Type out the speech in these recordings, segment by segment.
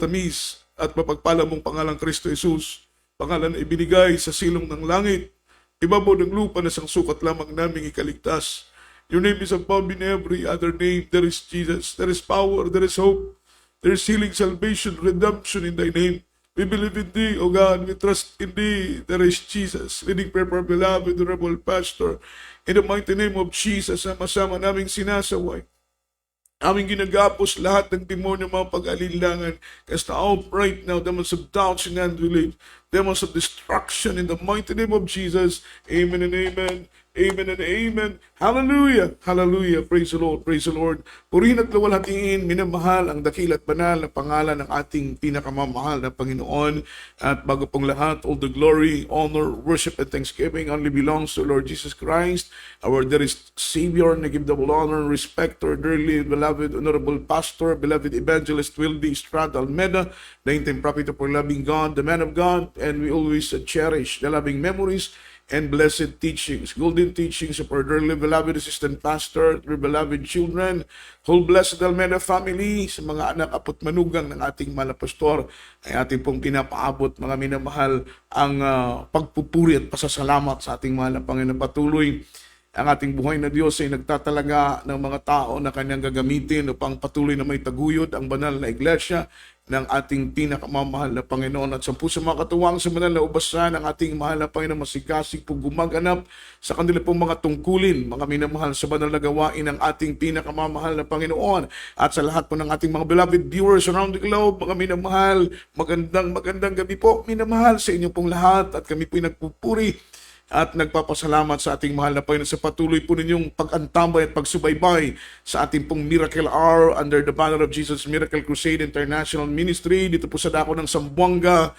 tamis at mapagpala mong pangalang Kristo Jesus, pangalan na ibinigay sa silong ng langit, ibabaw ng lupa na sang sukat lamang naming ikaligtas. Your name is above in every other name. There is Jesus. There is power. There is hope. There is healing, salvation, redemption in thy name. We believe in thee, O God. We trust in thee. There is Jesus. Leading prayer for our beloved, honorable pastor. In the mighty name of Jesus, sama-sama naming sinasaway. Aming ginagapos lahat ng demonyo, mga pag-alinlangan. Cast out right now, demons of doubt and unbelief. Demons of destruction in the mighty name of Jesus. Amen and amen. Amen and amen. Hallelujah. Hallelujah. Praise the Lord. Praise the Lord. Purihin at luwalhatiin, minamahal ang dakil at banal na pangalan ng ating pinakamamahal na Panginoon. At bago pong lahat, all the glory, honor, worship, and thanksgiving only belongs to Lord Jesus Christ, our dearest Savior, and I give double honor and respect to our dearly beloved, honorable pastor, beloved evangelist Wildy Estrada Almeda, the interim prophet of our loving God, the man of God, and we always cherish the loving memories and blessed teachings, golden teachings of our dearly beloved assistant pastor, our beloved children, whole blessed Almeda family, sa mga anak apot manugang ng ating mahal na pastor, ay ating pong pinapaabot, mga minamahal, ang pagpupuri at pasasalamat sa ating mahal na Panginoon. Patuloy ang ating buhay na Diyos ay nagtatalaga ng mga tao na kanyang gagamitin upang patuloy na may taguyod ang banal na iglesia ng ating pinakamamahal na Panginoon. At sa mga katuwang sa banal na ubasan ng ating mahal na Panginoon, masigasig po gumaganap sa kanila pong mga tungkulin, mga minamahal sa banal na gawain ng ating pinakamamahal na Panginoon. At sa lahat po ng ating mga beloved viewers around the globe, mga minamahal, magandang gabi po, minamahal sa inyo pong lahat. At kami po'y nagpupuri at nagpapasalamat sa ating mahal na Panginoon sa patuloy po ninyong pag-antambay at pagsubaybay sa ating pong Miracle Hour under the banner of Jesus Miracle Crusade International Ministry dito po sa dako ng Zamboanga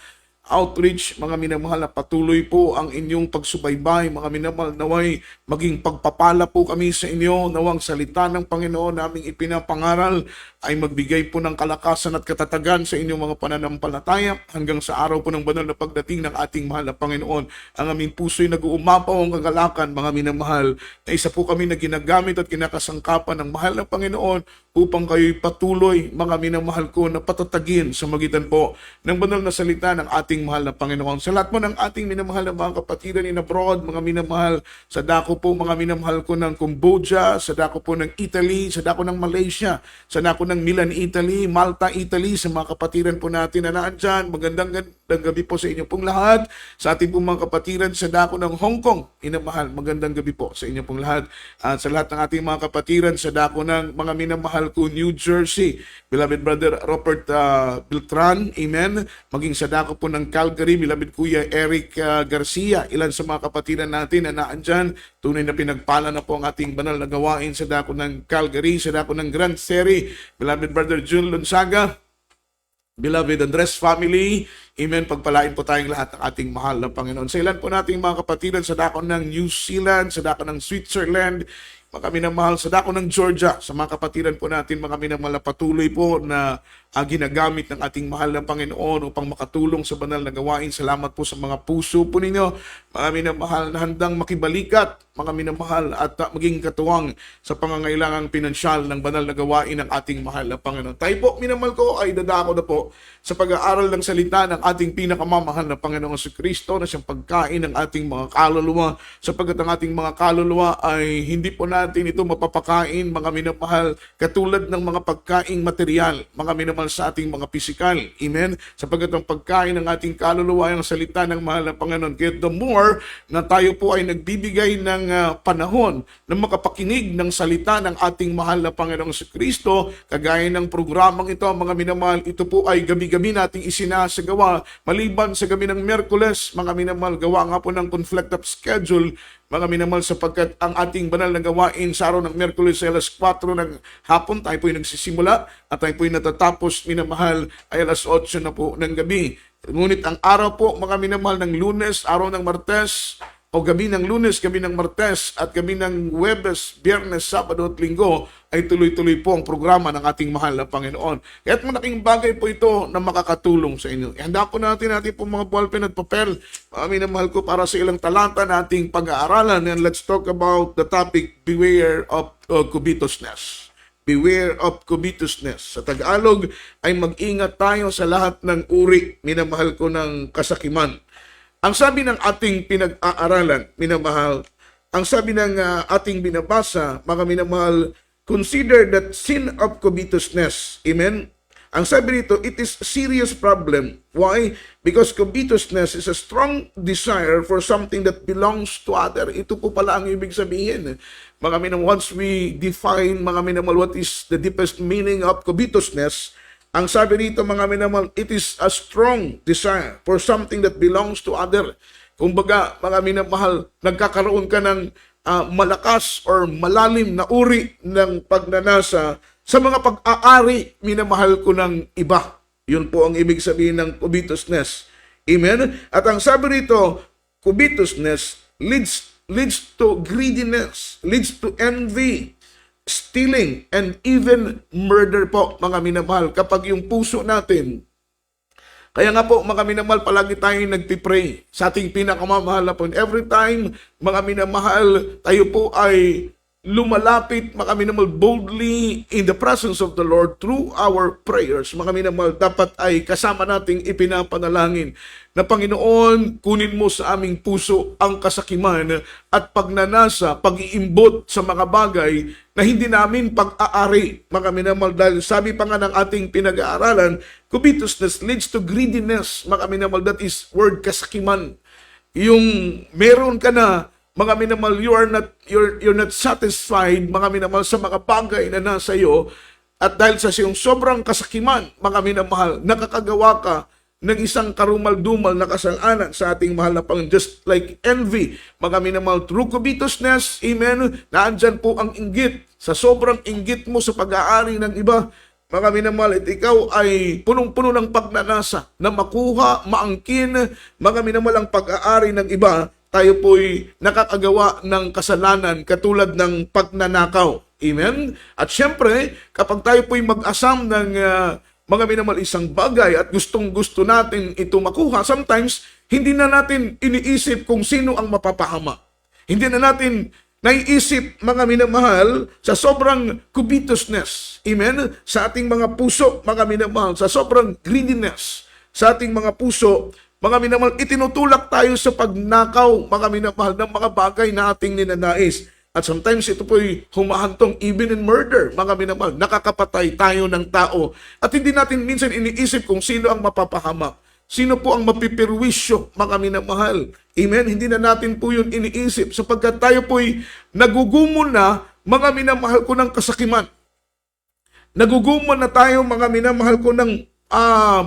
Outreach. Mga minamahal, na patuloy po ang inyong pagsubaybay. Mga minamahal, naway maging pagpapala po kami sa inyo. Nawang salita ng Panginoon naming ipinapangaral ay magbigay po ng kalakasan at katatagan sa inyong mga pananampalataya hanggang sa araw po ng banal na pagdating ng ating mahal na Panginoon. Ang aming puso'y nag-uumapaw ang kagalakan, mga minamahal, na isa po kami na ginagamit at kinakasangkapan ng mahal na Panginoon upang kayo'y patuloy, mga minamahal ko, na patatagin sa magitan po ng banal na salita ng ating mahal na Panginoon. Sa lahat po ng ating minamahal na mga kapatiran in abroad, mga minamahal, sa dako po mga minamahal ko ng Cambodia, sa dako po ng Italy, sa dako ng Malaysia, sa dako ng Milan, Italy, Malta, Italy, sa mga kapatiran po natin na naandyan, magandang gabi po sa inyo pong lahat. Sa ating pong mga kapatiran sa dako ng Hong Kong, minamahal, magandang gabi po sa inyo pong lahat. At sa lahat ng ating mga kapatiran sa dako ng mga minamahal ko New Jersey, beloved brother Robert Beltran, amen. Maging sa dako po ng Calgary, beloved kuya Eric Garcia, ilan sa mga kapatiran natin na naandyan, tunay na pinagpala na po ang ating banal na gawain sa dako ng Calgary, sa dako ng Grand Seri, beloved brother June Lonsaga, beloved Andres family, amen, pagpalain po tayong lahat ng ating mahal na Panginoon. Sa ilan po nating mga kapatiran sa dako ng New Zealand, sa dako ng Switzerland, mga minamahal sa dako ng Georgia, sa mga kapatiran po natin, mga minamahal, na patuloy po na ginagamit ng ating mahal na Panginoon upang makatulong sa banal na gawain. Salamat po sa mga puso po ninyo, mga minamahal, na handang makibalikat, mga minamahal, at maging katuwang sa pangangailangang pinansyal ng banal na gawain ng ating mahal na Panginoon. Tayo po, minamahal ko, ay dadako na po sa pag-aaral ng salita ng ating pinakamamahal na Panginoong Jesucristo, na siyang pagkain ng ating mga kaluluwa, sapagkat ang ating mga kaluluwa ay hindi po natin ito mapapakain, mga minamahal, katulad ng mga pagkaing material, mga minamahal, sa ating mga pisikal. Amen? Sapagkat ang pagkain ng ating kaluluwa ay ang salita ng mahal na Panginoon. Kaya the more na tayo po ay nagbibigay ng panahon na makapakinig ng salita ng ating mahal na Panginoong Jesucristo, kagaya ng programang ito, mga minamahal, ito po ay gabi-gabi nating isinasagawa, maliban sa gabi ng Miyerkules, mga minamahal, gawa nga po ng conflict of schedule, mga minamahal, sapagkat ang ating banal na gawain sa araw ng Miyerkules sa alas 4 ng hapon, tayo po ay nagsisimula at tayo po ay natatapos, minamahal, ay alas 8 na po ng gabi. Ngunit ang araw po, mga minamahal, ng Lunes, araw ng Martes, o gabi ng Lunes, gabi ng Martes, at gabi ng Huwebes, Biyernes, Sabado at Linggo, ay tuloy-tuloy po ang programa ng ating mahal na Panginoon. Kaya't malaking bagay po ito na makakatulong sa inyo. Ihanda po natin po mga ballpen at papel, minamahal ko, para sa ilang talata nating pag-aaralan. And let's talk about the topic, beware of covetousness. beware of covetousness. Sa Tagalog ay mag-ingat tayo sa lahat ng uri, minamahal ko, ng kasakiman. Ang sabi ng ating pinag-aaralan, minamahal, ang sabi ng ating binabasa, mga minamahal, consider that sin of covetousness. Amen? Ang sabi nito, it is a serious problem. Why? Because covetousness is a strong desire for something that belongs to other. Ito po pala ang ibig sabihin. Mga minamahal, once we define, mga minamahal, what is the deepest meaning of covetousness, ang sabi nito, mga minamahal, it is a strong desire for something that belongs to other. Kumbaga, mga minamahal, nagkakaroon ka ng malakas or malalim na uri ng pagnanasa sa mga pag-aari, minamahal ko, ng iba. Yun po ang ibig sabihin ng covetousness. Amen? At ang sabi rito, covetousness leads to greediness, leads to envy, stealing, and even murder po, mga minamahal. Kapag yung puso natin, kaya nga po, mga minamahal, palagi tayong nagpipray sa ating pinakamamahal na po. Every time, mga minamahal, tayo po ay lumalapit, mga minamahal, boldly in the presence of the Lord through our prayers. Mga minamahal, dapat ay kasama nating ipinapanalangin na, Panginoon, kunin mo sa aming puso ang kasakiman at pagnanasa, pag-iimbot sa mga bagay na hindi namin pag-aari. Mga minamahal, dahil sabi pa nga ng ating pinag-aaralan, covetousness leads to greediness. Mga minamahal, that is word kasakiman. Yung meron ka na, mga minamahal, you're not satisfied, mga minamahal, sa mga bagay na nasa iyo, at dahil sa iyong sobrang kasakiman, mga minamahal, nakakagawa ka ng isang karumal-dumal na kasalanan sa ating mahal na Panginoon. Just like envy, mga minamahal, through covetousness, amen, naandyan po ang inggit. Sa sobrang inggit mo sa pag-aari ng iba, mga minamahal, at ikaw ay punong-puno ng pagnanasa na makuha, maangkin, mga minamahal, ang pag-aari ng iba, tayo po'y nakakagawa ng kasalanan katulad ng pagnanakaw. Amen? At syempre, kapag tayo po'y mag-asam ng mga minamahal, isang bagay at gustong-gusto natin ito makuha, sometimes hindi na natin iniisip kung sino ang mapapahama. Hindi na natin naiisip, mga minamahal, sa sobrang covetousness. Amen? Sa ating mga puso, mga minamahal, sa sobrang greediness sa ating mga puso, mga minamahal, itinutulak tayo sa pagnakaw, mga minamahal, ng mga bagay na ating ninanais. At sometimes ito po'y humahantong even in murder, mga minamahal. Nakakapatay tayo ng tao. At hindi natin minsan iniisip kung sino ang mapapahamak. Sino po ang mapipirwisyo, mga minamahal. Amen? Hindi na natin po yun iniisip sapagkat tayo po'y nagugumon na, mga minamahal ko, ng kasakiman. Nagugumon na tayo, mga minamahal ko, ng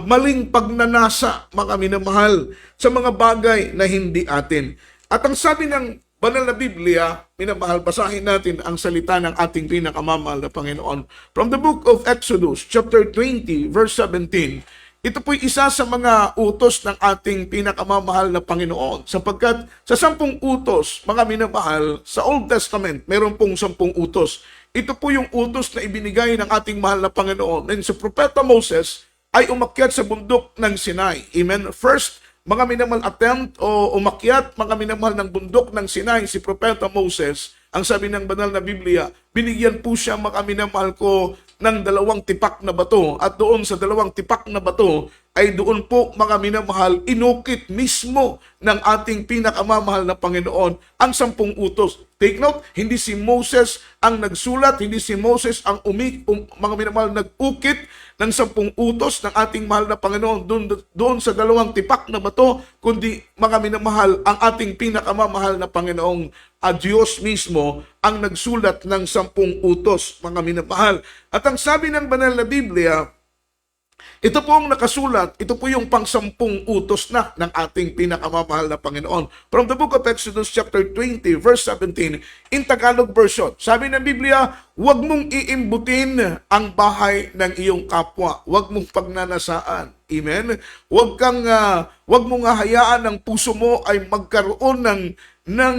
maling pagnanasa, mga minamahal, sa mga bagay na hindi atin. At ang sabi ng banal na Biblia, minamahal, basahin natin ang salita ng ating pinakamamahal na Panginoon. From the book of Exodus, chapter 20, verse 17, ito po'y isa sa mga utos ng ating pinakamamahal na Panginoon. Sapagkat sa 10 utos, mga minamahal, sa Old Testament, meron pong 10 utos. Ito po yung utos na ibinigay ng ating mahal na Panginoon. And sa Propeta Moses ay umakyat sa bundok ng Sinai. Amen? First, mga minamahal, attempt o umakyat, mga minamahal, ng bundok ng Sinai, si Propeta Moses, ang sabi ng banal na Biblia, binigyan po siya, mga minamahal ko, ng 2 tipak na bato. At doon sa 2 tipak na bato, ay doon po, mga minamahal, inukit mismo ng ating pinakamamahal na Panginoon ang 10 utos. Take note, hindi si Moses ang nagsulat, hindi si Moses ang mga minamahal, nag-ukit ng 10 utos ng ating mahal na Panginoon doon sa 2 tipak na bato, kundi, mga minamahal, ang ating pinakamamahal na Panginoong Diyos mismo ang nagsulat ng 10 utos, mga minamahal. At ang sabi ng banal na Biblia, ito po ang nakasulat, ito po yung pang-10 utos na ng ating pinakamamahal na Panginoon. From the book of Exodus chapter 20, verse 17, in Tagalog version, sabi ng Biblia, huwag mong iimbutin ang bahay ng iyong kapwa. Huwag mong pagnanasaan. Amen? Huwag mong hayaan ng puso mo ay magkaroon ng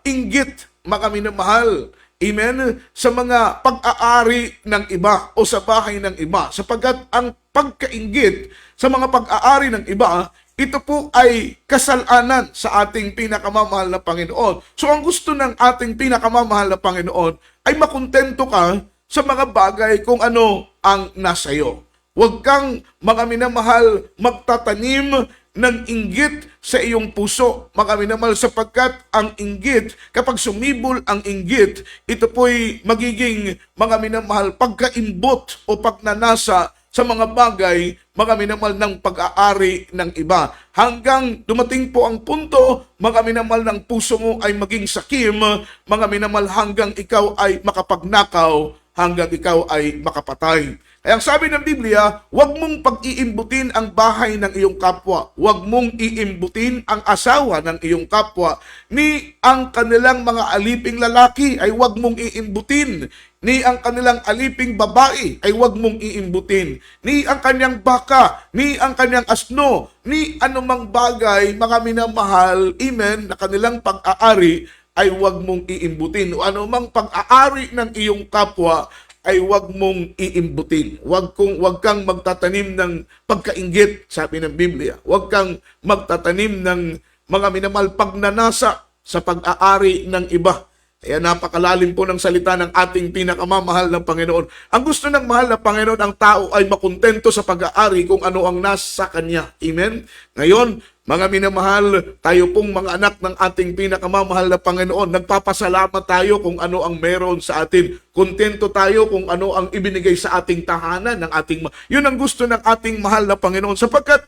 inggit, mga minamahal. Amen? Sa mga pag-aari ng iba o sa bahay ng iba. Sapagkat ang pagkainggit sa mga pag-aari ng iba, ito po ay kasalanan sa ating pinakamamahal na Panginoon. So ang gusto ng ating pinakamamahal na Panginoon ay makontento ka sa mga bagay kung ano ang nasa iyo. Huwag kang, mga minamahal, magtatanim ng inggit sa iyong puso, mga minamahal, sapagkat ang inggit, kapag sumibol ang inggit, ito po'y magiging, mga minamahal, pagkaimbot o pagnanasa sa mga bagay, mga minamahal, ng pag-aari ng iba. Hanggang dumating po ang punto, mga minamahal, ng puso mo ay maging sakim, mga minamahal, hanggang ikaw ay makapagnakaw, hanggang ikaw ay makapatay. Kaya ang sabi ng Biblia, huwag mong pag-iimbutin ang bahay ng iyong kapwa. Huwag mong iimbutin ang asawa ng iyong kapwa. Ni ang kanilang mga aliping lalaki ay huwag mong iimbutin. Ni ang kanilang aliping babae ay huwag mong iimbutin. Ni ang kanyang baka, ni ang kanyang asno, ni anumang bagay, mga minamahal, amen, na kanilang pag-aari ay huwag mong iimbutin. O anumang pag-aari ng iyong kapwa ay huwag mong iimbutin. Huwag kang magtatanim ng pagkainggit, sabi ng Biblia. Huwag kang magtatanim ng mga minamahal pagnanasa sa pag-aari ng iba. Kaya napakalalim po ng salita ng ating pinakamamahal ng Panginoon. Ang gusto ng mahal na Panginoon, ang tao ay makontento sa pag-aari kung ano ang nasa Kanya. Amen? Ngayon, mga minamahal, tayo pong mga anak ng ating pinakamamahal na Panginoon, nagpapasalamat tayo kung ano ang meron sa atin. Kontento tayo kung ano ang ibinigay sa ating tahanan ng ating yun ang gusto ng ating mahal na Panginoon, sapagkat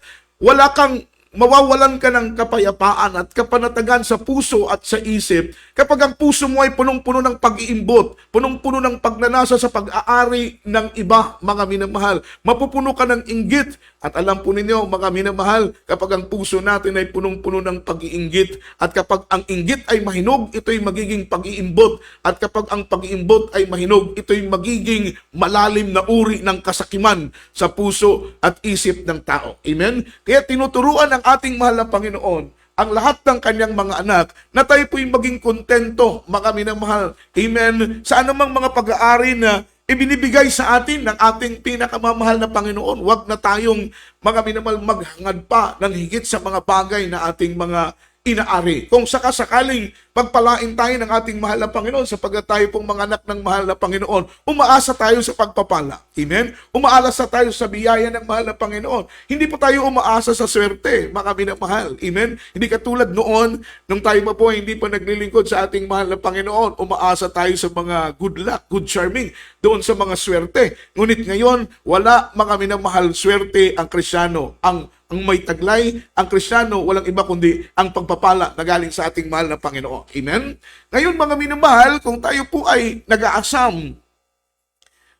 mawawalan ka ng kapayapaan at kapanatagan sa puso at sa isip kapag ang puso mo ay punong-puno ng pag-iimbot, punong-puno ng pagnanasa sa pag-aari ng iba, mga minamahal. Mapupuno ka ng inggit. At alam po ninyo, mga minamahal, kapag ang puso natin ay punong-puno ng pag-iinggit at kapag ang inggit ay mahinog, ito'y magiging pag-iimbot. At kapag ang pag-iimbot ay mahinog, ito'y magiging malalim na uri ng kasakiman sa puso at isip ng tao. Amen? Kaya tinuturuan ng ating mahal na Panginoon ang lahat ng kanyang mga anak na tayo po'y maging kontento, mga minamahal. Amen? Sa anumang mga pag-aari na ibinibigay sa atin ng ating pinakamamahal na Panginoon. Huwag na tayong, mga minamahal, maghangad pa ng higit sa mga bagay na ating mga inaari. Kung sakasakaling pagpalain tayo ng ating mahal na Panginoon sapagkat tayo pong mga anak ng mahal na Panginoon, umaasa tayo sa pagpapala. Amen? Umaalasa tayo sa biyaya ng mahal na Panginoon. Hindi po tayo umaasa sa swerte, mga minamahal. Amen? Hindi katulad noon, nung tayo pa po hindi pa naglilingkod sa ating mahal na Panginoon, umaasa tayo sa mga good luck, good charming, doon sa mga swerte. Ngunit ngayon, wala, mga minamahal, swerte ang Kristyano. Ang may taglay, ang Kristyano, walang iba kundi ang pagpapala na galing sa ating mahal na Panginoon. Amen? Ngayon, mga minamahal, kung tayo po ay nag-aasam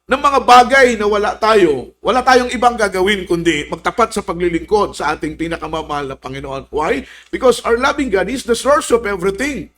ng mga bagay na wala tayong ibang gagawin kundi magtapat sa paglilingkod sa ating pinakamamahal na Panginoon. Why? Because our loving God is the source of everything.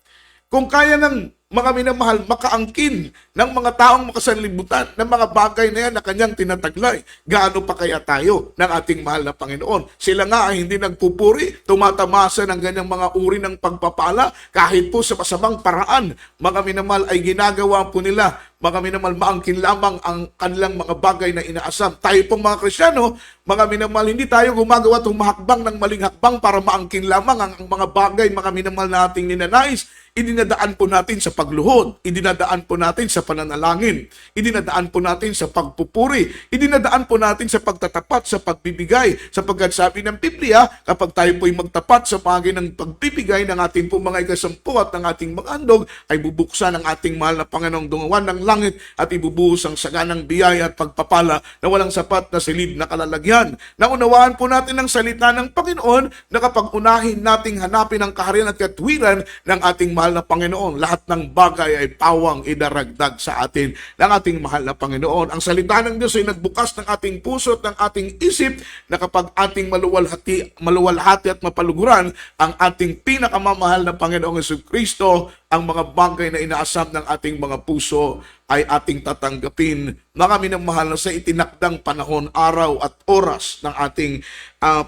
Kung kaya ng mga minamahal, makaangkin ng mga taong makasanlibutan ng mga bagay na yan na kanyang tinataglay, gaano pa kaya tayo ng ating mahal na Panginoon? Sila nga ay hindi nagpupuri, tumatamasa ng ganyang mga uri ng pagpapala, kahit po sa masamang paraan, mga minamahal, ay ginagawa po nila, mga minamahal, maangkin lamang ang kanilang mga bagay na inaasam. Tayo pong mga Kristyano, mga minamahal, hindi tayo gumagawa itong mahakbang ng maling hakbang para maangkin lamang ang mga bagay, mga minamahal, na ating ninanais. Idinadaan po natin sa pagluhod, idinadaan po natin sa pananalangin, idinadaan po natin sa pagpupuri, idinadaan po natin sa pagtatapat, sa pagbibigay, sapagkat sabi ng Biblia, kapag tayo po'y magtapat sa bagay ng pagbibigay ng ating po mga ikasampu at ng ating mga handog, ay bubuksan ang ating mahal na Panginoong dungawan ng langit at ibubuhos ang saganang biyaya at pagpapala na walang sapat na silid na kalalagyan. Naunawaan po natin ang salita ng Panginoon na kapag unahin nating hanapin ang kaharian at katwiran ng ating mahal na Panginoon, lahat ng bagay ay pawang idaragdag sa atin ng ating mahal na Panginoon. Ang salita ng Diyos ay nagbukas ng ating puso at ng ating isip na kapag ating maluwalhati at mapaluguran ang ating pinakamamahal na Panginoong Jesucristo, ang mga bagay na inaasam ng ating mga puso ay ating tatanggapin, mga minamahal, sa itinakdang panahon, araw at oras ng ating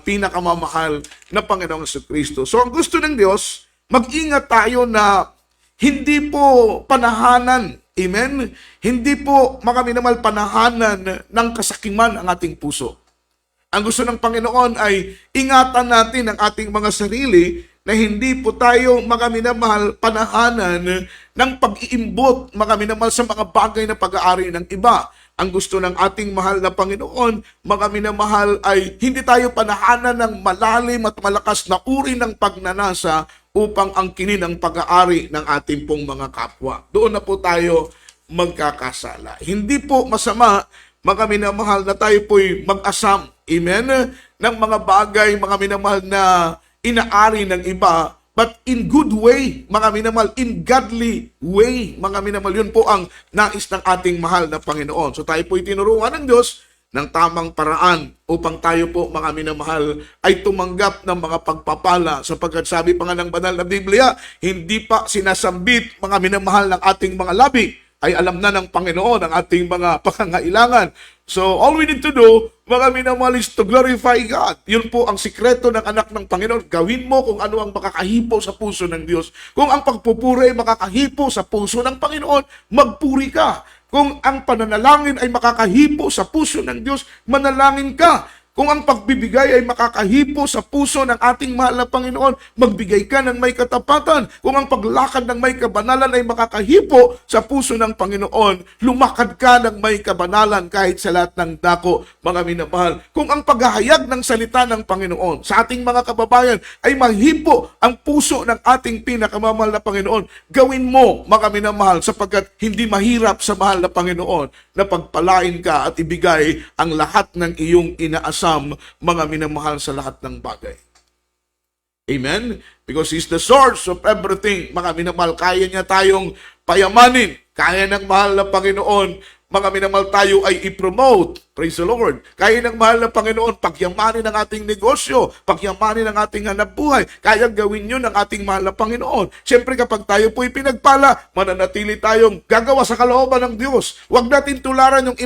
pinakamamahal na Panginoong Jesucristo. So ang gusto ng Diyos, mag-ingat tayo na hindi po panahanan, amen? Hindi po, mga minamahal, panahanan ng kasakiman ang ating puso. Ang gusto ng Panginoon ay ingatan natin ang ating mga sarili na hindi po tayo, mga minamahal, panahanan ng pag-iimbot, mga minamahal, sa mga bagay na pag-aari ng iba. Ang gusto ng ating mahal na Panginoon, mga minamahal, ay hindi tayo panahanan ng malalim at malakas na uri ng pagnanasa upang angkinin ang pag-aari ng ating pong mga kapwa. Doon na po tayo magkakasala. Hindi po masama, mga minamahal, na tayo po'y mag-asam, amen, ng mga bagay, mga minamahal, na inaari ng iba, but in good way, mga minamahal, in godly way, mga minamahal. Yun po ang nais ng ating mahal na Panginoon. So tayo po'y tinuruan ng Diyos ng tamang paraan upang tayo po, mga minamahal, ay tumanggap ng mga pagpapala, sapagkat sabi pa nga ng banal na Biblia, hindi pa sinasambit, mga minamahal, ng ating mga labi, ay alam na ng Panginoon ang ating mga pangangailangan. So, all we need to do, mga minamahal, is to glorify God. Yun po ang sikreto ng anak ng Panginoon. Gawin mo kung ano ang makakahipo sa puso ng Diyos. Kung ang pagpupuri ay makakahipo sa puso ng Panginoon, magpuri ka. Kung ang pananalangin ay makakahipo sa puso ng Diyos, manalangin ka. Kung ang pagbibigay ay makakahipo sa puso ng ating mahal na Panginoon, magbigay ka ng may katapatan. Kung ang paglakad ng may kabanalan ay makakahipo sa puso ng Panginoon, lumakad ka ng may kabanalan kahit sa lahat ng dako, mga minamahal. Kung ang paghahayag ng salita ng Panginoon sa ating mga kababayan ay mahipo ang puso ng ating pinakamamahal na Panginoon, gawin mo, mga minamahal, sapagkat hindi mahirap sa mahal na Panginoon na pagpalain ka at ibigay ang lahat ng iyong inaasam, mga minamahal, sa lahat ng bagay. Amen? Because He's the source of everything. Mga minamahal, kaya niya tayong payamanin. Kaya ng mahal na Panginoon, mga minamahal, tayo ay i-promote. Praise the Lord. Kaya ng mahal na Panginoon, pagyamanin ang ating negosyo, pagyamanin ang ating hanapbuhay. Kaya gawin yun ng ating mahal na Panginoon. Siyempre, kapag tayo po'y pinagpala, mananatili tayong gagawa sa kalooban ng Diyos. Huwag natin tularan yung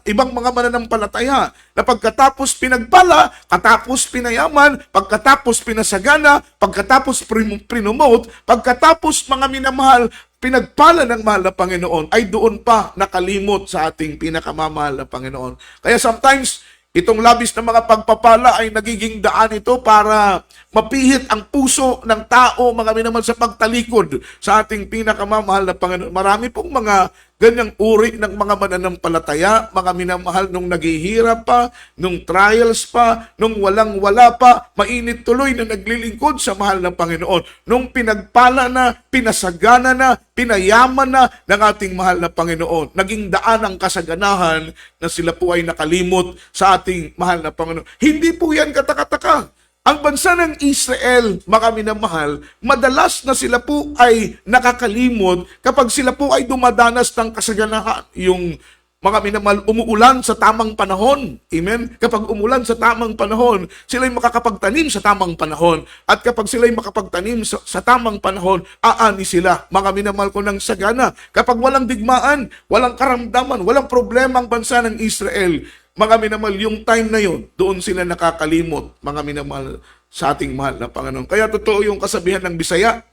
ibang mga mananampalataya na pagkatapos pinagpala, katapos pinayaman, pagkatapos pinasagana, pagkatapos promote, pagkatapos, mga minamahal, pinagpala ng mahal na Panginoon, ay doon pa nakalimot sa ating pinakamamahal na Panginoon. Kaya sometimes, itong labis na mga pagpapala ay nagiging daan ito para mapihit ang puso ng tao, mga minamahal, sa pagtalikod sa ating pinakamamahal na Panginoon. Marami pong mga ganyang uri ng mga mananampalataya, mga minamahal, nung naghihirap pa, nung trials pa, nung walang-wala pa, mainit tuloy na naglilingkod sa mahal na Panginoon. Nung pinagpala na, pinasagana na, pinayaman na ng ating mahal na Panginoon, naging daan ang kasaganahan na sila po ay nakalimot sa ating mahal na Panginoon. Hindi po yan katakataka. Ang bansa ng Israel, mga minamahal, madalas na sila po ay nakakalimot kapag sila po ay dumadanas ng kasaganahan. Yung, mga minamahal, umuulan sa tamang panahon. Amen? Kapag umulan sa tamang panahon, sila ay makakapagtanim sa tamang panahon. At kapag sila ay makapagtanim sa tamang panahon, aani sila, mga minamahal ko, ng sagana. Kapag walang digmaan, walang karamdaman, walang problema ang bansa ng Israel, mga minamahal, yung time na yun, doon sila nakakalimot, mga minamahal, sa ating mahal na Panginoon. Kaya totoo yung kasabihan ng Bisaya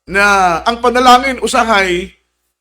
na ang panalangin usahay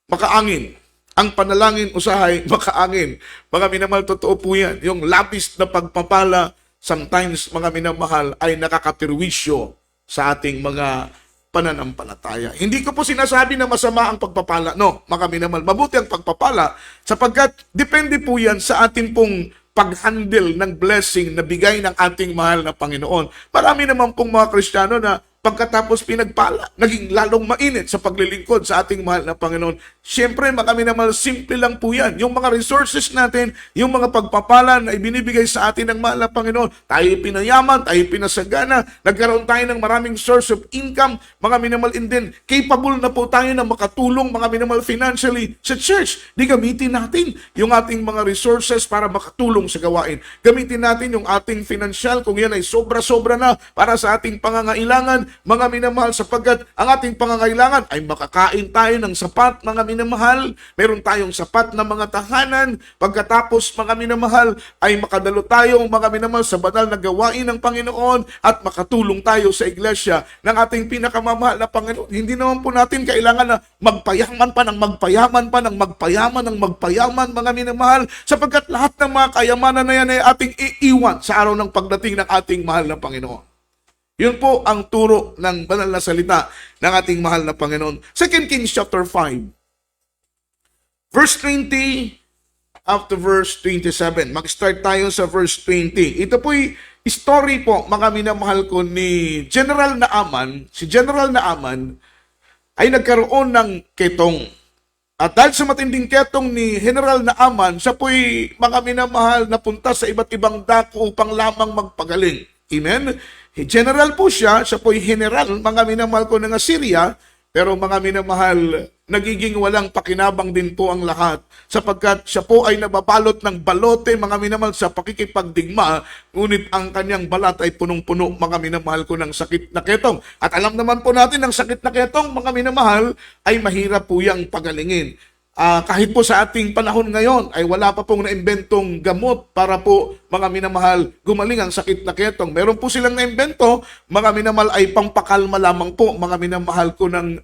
makaangin. Ang panalangin usahay makaangin. Mga minamahal, totoo po yan. Yung labis na pagpapala, sometimes, mga minamahal, ay nakakapirwisyo sa ating mga pananampalataya. Hindi ko po sinasabi na masama ang pagpapala. No, mga minamahal, mabuti ang pagpapala sapagkat depende po yan sa ating pong pag-handle ng blessing na bigay ng ating mahal na Panginoon. Marami naman pong mga Kristiyano na pagkatapos pinagpala, naging lalong mainit sa paglilingkod sa ating mahal na Panginoon. Siyempre, mga minamahal, simple lang po yan. Yung mga resources natin, yung mga pagpapala na ibinibigay sa atin ng mahal na Panginoon, tayo pinayaman, tayo pinasagana, nagkaroon tayo ng maraming source of income, mga minamahal, and then capable na po tayo na makatulong, mga minamahal, financially sa church. Di gamitin natin yung ating mga resources para makatulong sa gawain. Gamitin natin yung ating financial, kung yan ay sobra-sobra na para sa ating pangangailangan, mga minamahal, sapagkat ang ating pangangailangan ay makakain tayo ng sapat, mga minamahal, meron tayong sapat na mga tahanan, pagkatapos, mga minamahal, ay makadalo tayo, mga minamahal, sa banal na gawain ng Panginoon at makatulong tayo sa iglesia ng ating pinakamamahal na Panginoon. Hindi naman po natin kailangan na magpayaman pa ng magpayaman pa ng magpayaman ng magpayaman, mga minamahal, sapagkat lahat ng mga kayamanan na yan ay ating iiwan sa araw ng pagdating ng ating mahal na Panginoon. Yun po ang turo ng banal na salita ng ating mahal na Panginoon. 2 Kings chapter 5, verse 20 up to verse 27. Mag-start tayo sa verse 20. Ito po'y story po, mga minamahal ko, ni General Naaman. Si General Naaman ay nagkaroon ng ketong. At dahil sa matinding ketong ni General Naaman, siya po'y mga minamahal na punta sa iba't ibang dako upang lamang magpagaling. Amen? General po siya po'y general, mga minamahal ko ng Assyria, pero mga minamahal, nagiging walang pakinabang din po ang lahat sapagkat siya po ay nababalot ng balote, mga minamahal, sa pakikipagdigma, ngunit ang kanyang balat ay punong-puno, mga minamahal ko, ng sakit na ketong. At alam naman po natin, ang sakit na ketong, mga minamahal, ay mahirap po yang pagalingin. Kahit po sa ating panahon ngayon ay wala pa pong naimbentong gamot para po, mga minamahal, gumaling ang sakit na ketong. Meron po silang naimbento, mga minamahal, ay pangpakalma lamang po, mga minamahal ko, ng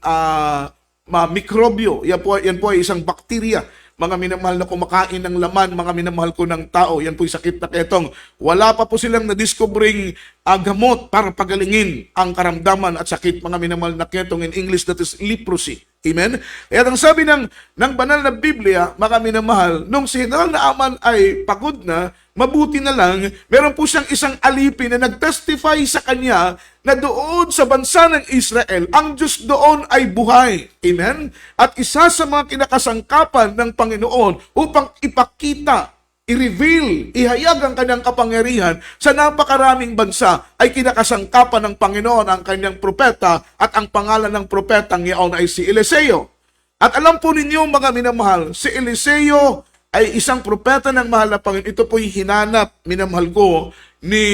mikrobyo. Yan po ay isang bakterya, mga minamahal, na kumakain ng laman, mga minamahal ko, ng tao. Yan po ay sakit na ketong. Wala pa po silang na-discovering gamot para pagalingin ang karamdaman at sakit, mga minamahal, na ketong. In English, that is leprosy. Amen? Kaya ang sabi ng banal na Biblia, mga minamahal, nung si General Naaman ay pagod na, mabuti na lang, meron po siyang isang alipin na nag-testify sa kanya na doon sa bansa ng Israel, ang Diyos doon ay buhay. Amen? At isa sa mga kinakasangkapan ng Panginoon upang ipakita, i-reveal, ihayag ang kanyang kapangyarihan sa napakaraming bansa ay kinakasangkapan ng Panginoon ang kanyang propeta, at ang pangalan ng propetang iyon ay si Eliseo. At alam po ninyo, mga minamahal, si Eliseo ay isang propeta ng mahal na Panginoon. Ito po'y hinanap, minamahal ko, ni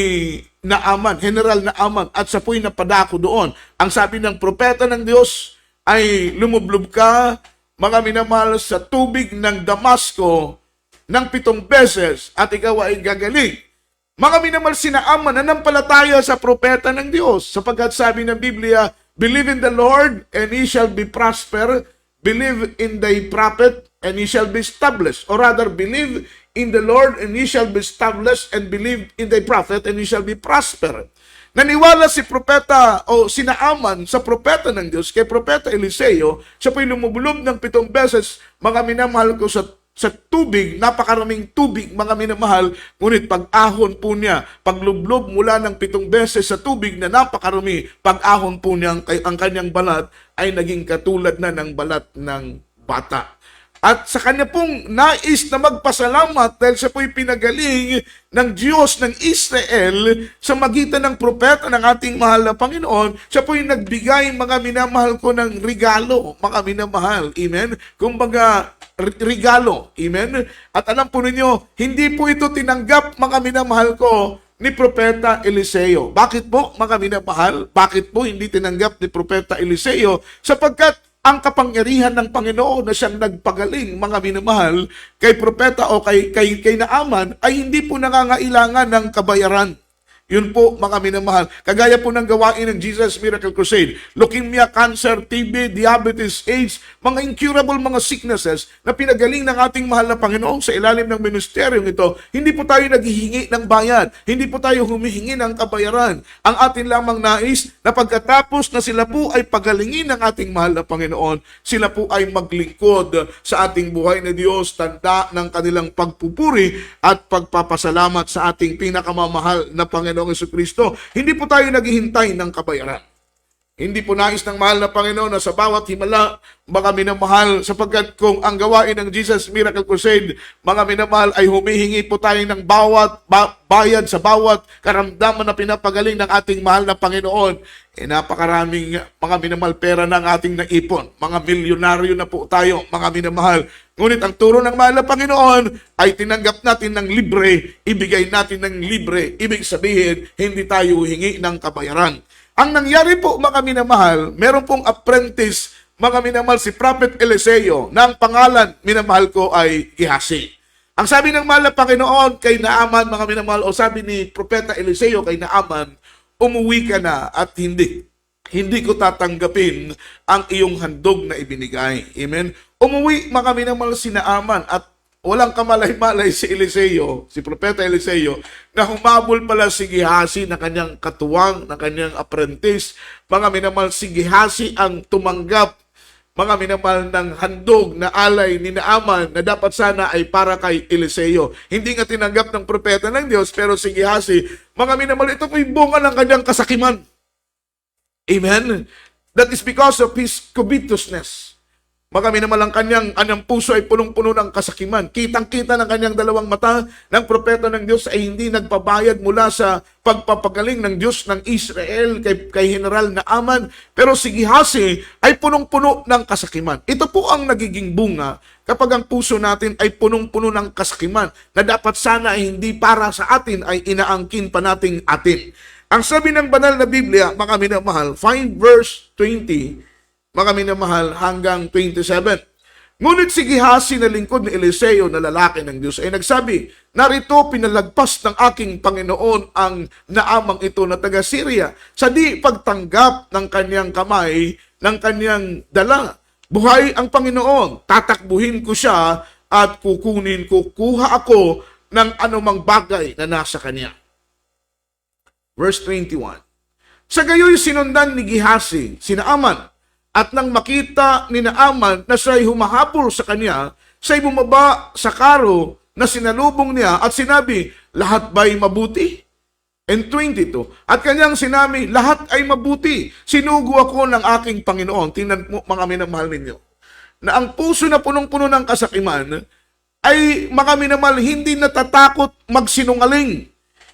Naaman, General Naaman, at siya po'y napadako doon. Ang sabi ng propeta ng Diyos ay lumublob ka, mga minamahal, sa tubig ng Damasco ng 7 beses at ikaw ay gagaling. Mga minamahal, si Naaman nanampalataya sa propeta ng Diyos sapagkat sabi ng Biblia, believe in the Lord and he shall be prosper, believe in the prophet and he shall be established. Or rather, believe in the Lord and he shall be established, and believe in the prophet and he shall be prosper. Naniwala si propeta o si Naaman sa propeta ng Diyos, kay propeta Eliseo. Siya po'y lumublob ng 7 beses, mga minamahal ko, sa tubig, napakaraming tubig, mga minamahal, ngunit pag-ahon po niya, paglublob mula ng 7 beses sa tubig na napakarami, pag-ahon po niya, ang kanyang balat ay naging katulad na ng balat ng bata. At sa kanya pong nais na magpasalamat dahil siya po'y pinagaling ng Diyos ng Israel sa magitan ng propeta ng ating mahal na Panginoon, siya po'y nagbigay, mga minamahal ko, ng regalo, mga minamahal. Amen? Kumbaga, regalo. Amen? At alam po ninyo, hindi po ito tinanggap, mga minamahal ko, ni Propeta Eliseo. Bakit po, mga minamahal? Bakit po hindi tinanggap ni Propeta Eliseo? Sapagkat ang kapangyarihan ng Panginoon na siyang nagpagaling, mga minamahal, kay propeta o kay Naaman ay hindi po nangangailangan ng kabayaran. Yun po, mga minamahal. Kagaya po ng gawain ng Jesus Miracle Crusade. Leukemia, cancer, TB, diabetes, AIDS, mga incurable mga sicknesses na pinagaling ng ating mahal na Panginoon sa ilalim ng ministeryong ito. Hindi po tayo naghihingi ng bayad. Hindi po tayo humihingi ng kabayaran. Ang atin lamang nais na pagkatapos na sila po ay pagalingin ng ating mahal na Panginoon, sila po ay maglingkod sa ating buhay na Diyos, tanda ng kanilang pagpupuri at pagpapasalamat sa ating pinakamamahal na Panginoon Jesucristo. Hindi po tayo naghihintay ng kabayaran. Hindi po nais ng mahal na Panginoon na sa bawat himala, mga minamahal, sapagkat kung ang gawain ng Jesus Miracle Crusade, mga minamahal, ay humihingi po tayo ng bawat bayad sa bawat karamdaman na pinapagaling ng ating mahal na Panginoon, napakaraming, mga minamahal, pera ng ating naipon. Mga milyonaryo na po tayo, mga minamahal. Ngunit ang turo ng mahal na Panginoon ay tinanggap natin ng libre, ibigay natin ng libre. Ibig sabihin, hindi tayo hingi ng kabayaran. Ang nangyari po, mga minamahal, meron pong apprentice, mga minamahal, si Prophet Eliseo, na ang pangalan, minamahal ko, ay Gehazi. Ang sabi ng mahal na Panginoon kay Naaman, mga minamahal, o sabi ni Propeta Eliseo kay Naaman, umuwi ka na at hindi ko tatanggapin ang iyong handog na ibinigay. Amen? Umuwi, mga minamahal, si Naaman, at walang kamalay-malay si Eliseo, si Propeta Eliseo, na humabol pala si Gehazi na kanyang katuwang, na kanyang apprentice. Mga minamahal, si Gehazi ang tumanggap, mga minamahal, ng handog na alay ni Naaman na dapat sana ay para kay Eliseo. Hindi nga tinanggap ng propeta ng Diyos, pero si Gehazi, mga minamahal, ito po'y bunga ng kanyang kasakiman. Amen? That is because of his covetousness. Mga minamahal, ang kanyang puso ay punong-puno ng kasakiman. Kitang-kita ng kanyang dalawang mata ng propeta ng Diyos ay hindi nagpabayad mula sa pagpapagaling ng Diyos ng Israel kay General Naaman. Pero si Gehazi ay punong-puno ng kasakiman. Ito po ang nagiging bunga kapag ang puso natin ay punong-puno ng kasakiman na dapat sana ay hindi para sa atin ay inaangkin pa nating atin. Ang sabi ng banal na Biblia, mga minamahal, 5 verse 20, mga minamahal, hanggang 27. Ngunit si Gehazi na lingkod ni Eliseo na lalaki ng Diyos ay nagsabi, narito pinalagpas ng aking Panginoon ang Naamang ito na taga Syria sa di pagtanggap ng kanyang kamay, ng kanyang dala. Buhay ang Panginoon, tatakbuhin ko siya at kukuha ako ng anumang bagay na nasa kanya. Verse 21. Sa gayoy sinundan ni Gehazi, si Naaman, at nang makita ni Naaman na siya'y humahabol sa kanya, siya'y bumaba sa karo na sinalubong niya at sinabi, lahat ba'y mabuti? And 22, at kanyang sinabi, lahat ay mabuti. Sinugo ako ng aking Panginoon. Tingnan mo, mga minamahal ninyo, na ang puso na punong-puno ng kasakiman ay, mga minamahal, hindi natatakot magsinungaling.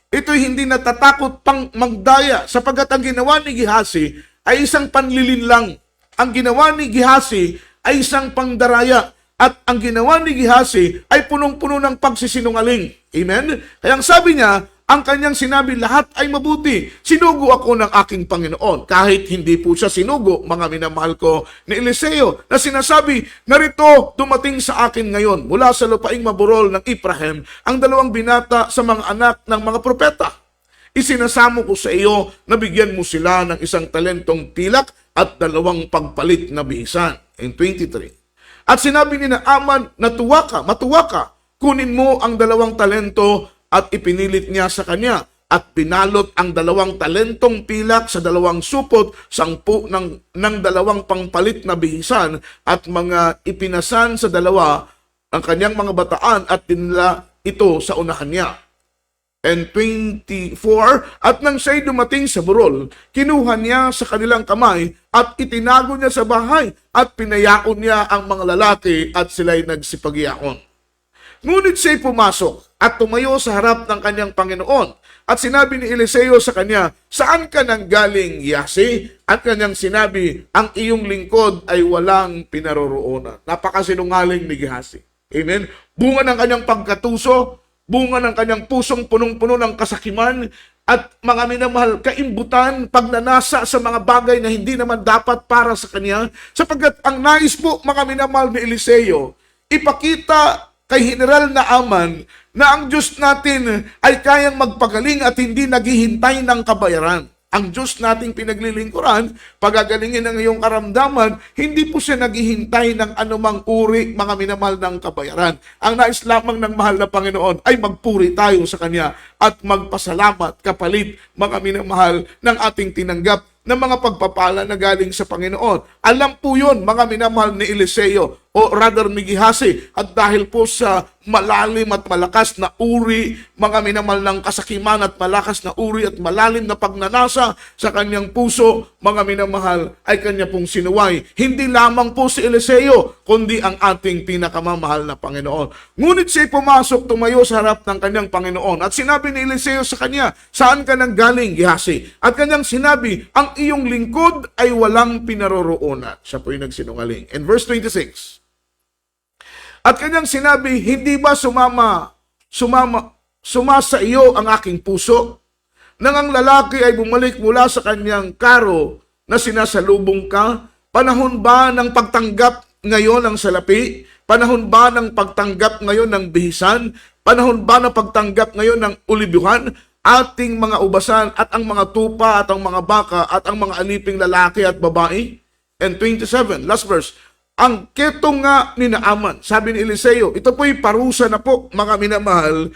Ito'y hindi natatakot pang magdaya, sapagkat ang ginawa ni Gehazi ay isang panlilinlang. Ang ginawa ni Gehazi ay isang pangdaraya. At ang ginawa ni Gehazi ay punong-puno ng pagsisinungaling. Amen? Kaya ang sabi niya, ang kanyang sinabi, lahat ay mabuti. Sinugo ako ng aking Panginoon. Kahit hindi po siya sinugo, mga minamahal ko, ni Eliseo, na sinasabi, narito dumating sa akin ngayon mula sa lupaing maburol ng Ephraim ang dalawang binata sa mga anak ng mga propeta. Isinasamo ko sa iyo na bigyan mo sila ng isang talentong pilak at dalawang pagpalit na bihisan. In 23. At sinabi ni Naaman, matuwa ka, kunin mo ang dalawang talento at ipinilit niya sa kanya at pinalot ang dalawang talentong pilak sa dalawang supot, 10 ng dalawang pangpalit na bihisan at mga ipinasan sa dalawa ang kanyang mga bataan at dinala ito sa unahan niya. And 24, at nang siya'y dumating sa burol, kinuha niya sa kanilang kamay at itinago niya sa bahay at pinayaon niya ang mga lalaki at sila'y nagsipagyaon. Ngunit siya'y pumasok at tumayo sa harap ng kanyang Panginoon at sinabi ni Eliseo sa kanya, saan ka nang galing, Gehazi? At kanyang sinabi, ang iyong lingkod ay walang pinaroroonan. Napakasinungaling ni Gehazi. Amen? Bunga ng kanyang pagkatuso, bunga ng kanyang pusong punong-puno ng kasakiman at mga minamahal, kaimbutan, pagnanasa sa mga bagay na hindi naman dapat para sa kanya, sapagkat ang nais po, mga minamahal ni Eliseo, ipakita kay General Naaman na ang Diyos natin ay kayang magpagaling at hindi naghihintay ng kabayaran. Ang Diyos nating pinaglilingkuran, pagagalingin ng iyong karamdaman, hindi po siya naghihintay ng anumang uri, mga minamahal, ng kabayaran. Ang nais lamang ng mahal na Panginoon ay magpuri tayo sa Kanya at magpasalamat kapalit, mga minamahal, ng ating tinanggap ng mga pagpapala na galing sa Panginoon. Alam po yun, mga minamahal ni Eliseo, o rather ni Gehazi, at dahil po sa malalim at malakas na uri, mga minamahal, ng kasakiman at malakas na uri at malalim na pagnanasa sa kanyang puso, mga minamahal, ay kanya pong sinuway. Hindi lamang po si Eliseo, kundi ang ating pinakamamahal na Panginoon. Ngunit siya'y pumasok, tumayo sa harap ng kanyang Panginoon at sinabi ni Eliseo sa kanya, saan ka nang galing, Gehazi? At kanyang sinabi, ang iyong lingkod ay walang pinaroroonan. Siya po'y nagsinungaling. In verse 26, at kanyang sinabi, hindi ba suma sa iyo ang aking puso? Nang ang lalaki ay bumalik mula sa kanyang karo na sinasalubong ka, panahon ba ng pagtanggap ngayon ng salapi? Panahon ba ng pagtanggap ngayon ng bihisan? Panahon ba ng pagtanggap ngayon ng ulibuhan? Ating mga ubasan at ang mga tupa at ang mga baka at ang mga aliping lalaki at babae? And 27, last verse, ang ketong nga ni Naaman. Sabi ni Eliseo, ito po'y parusa na po, mga minamahal,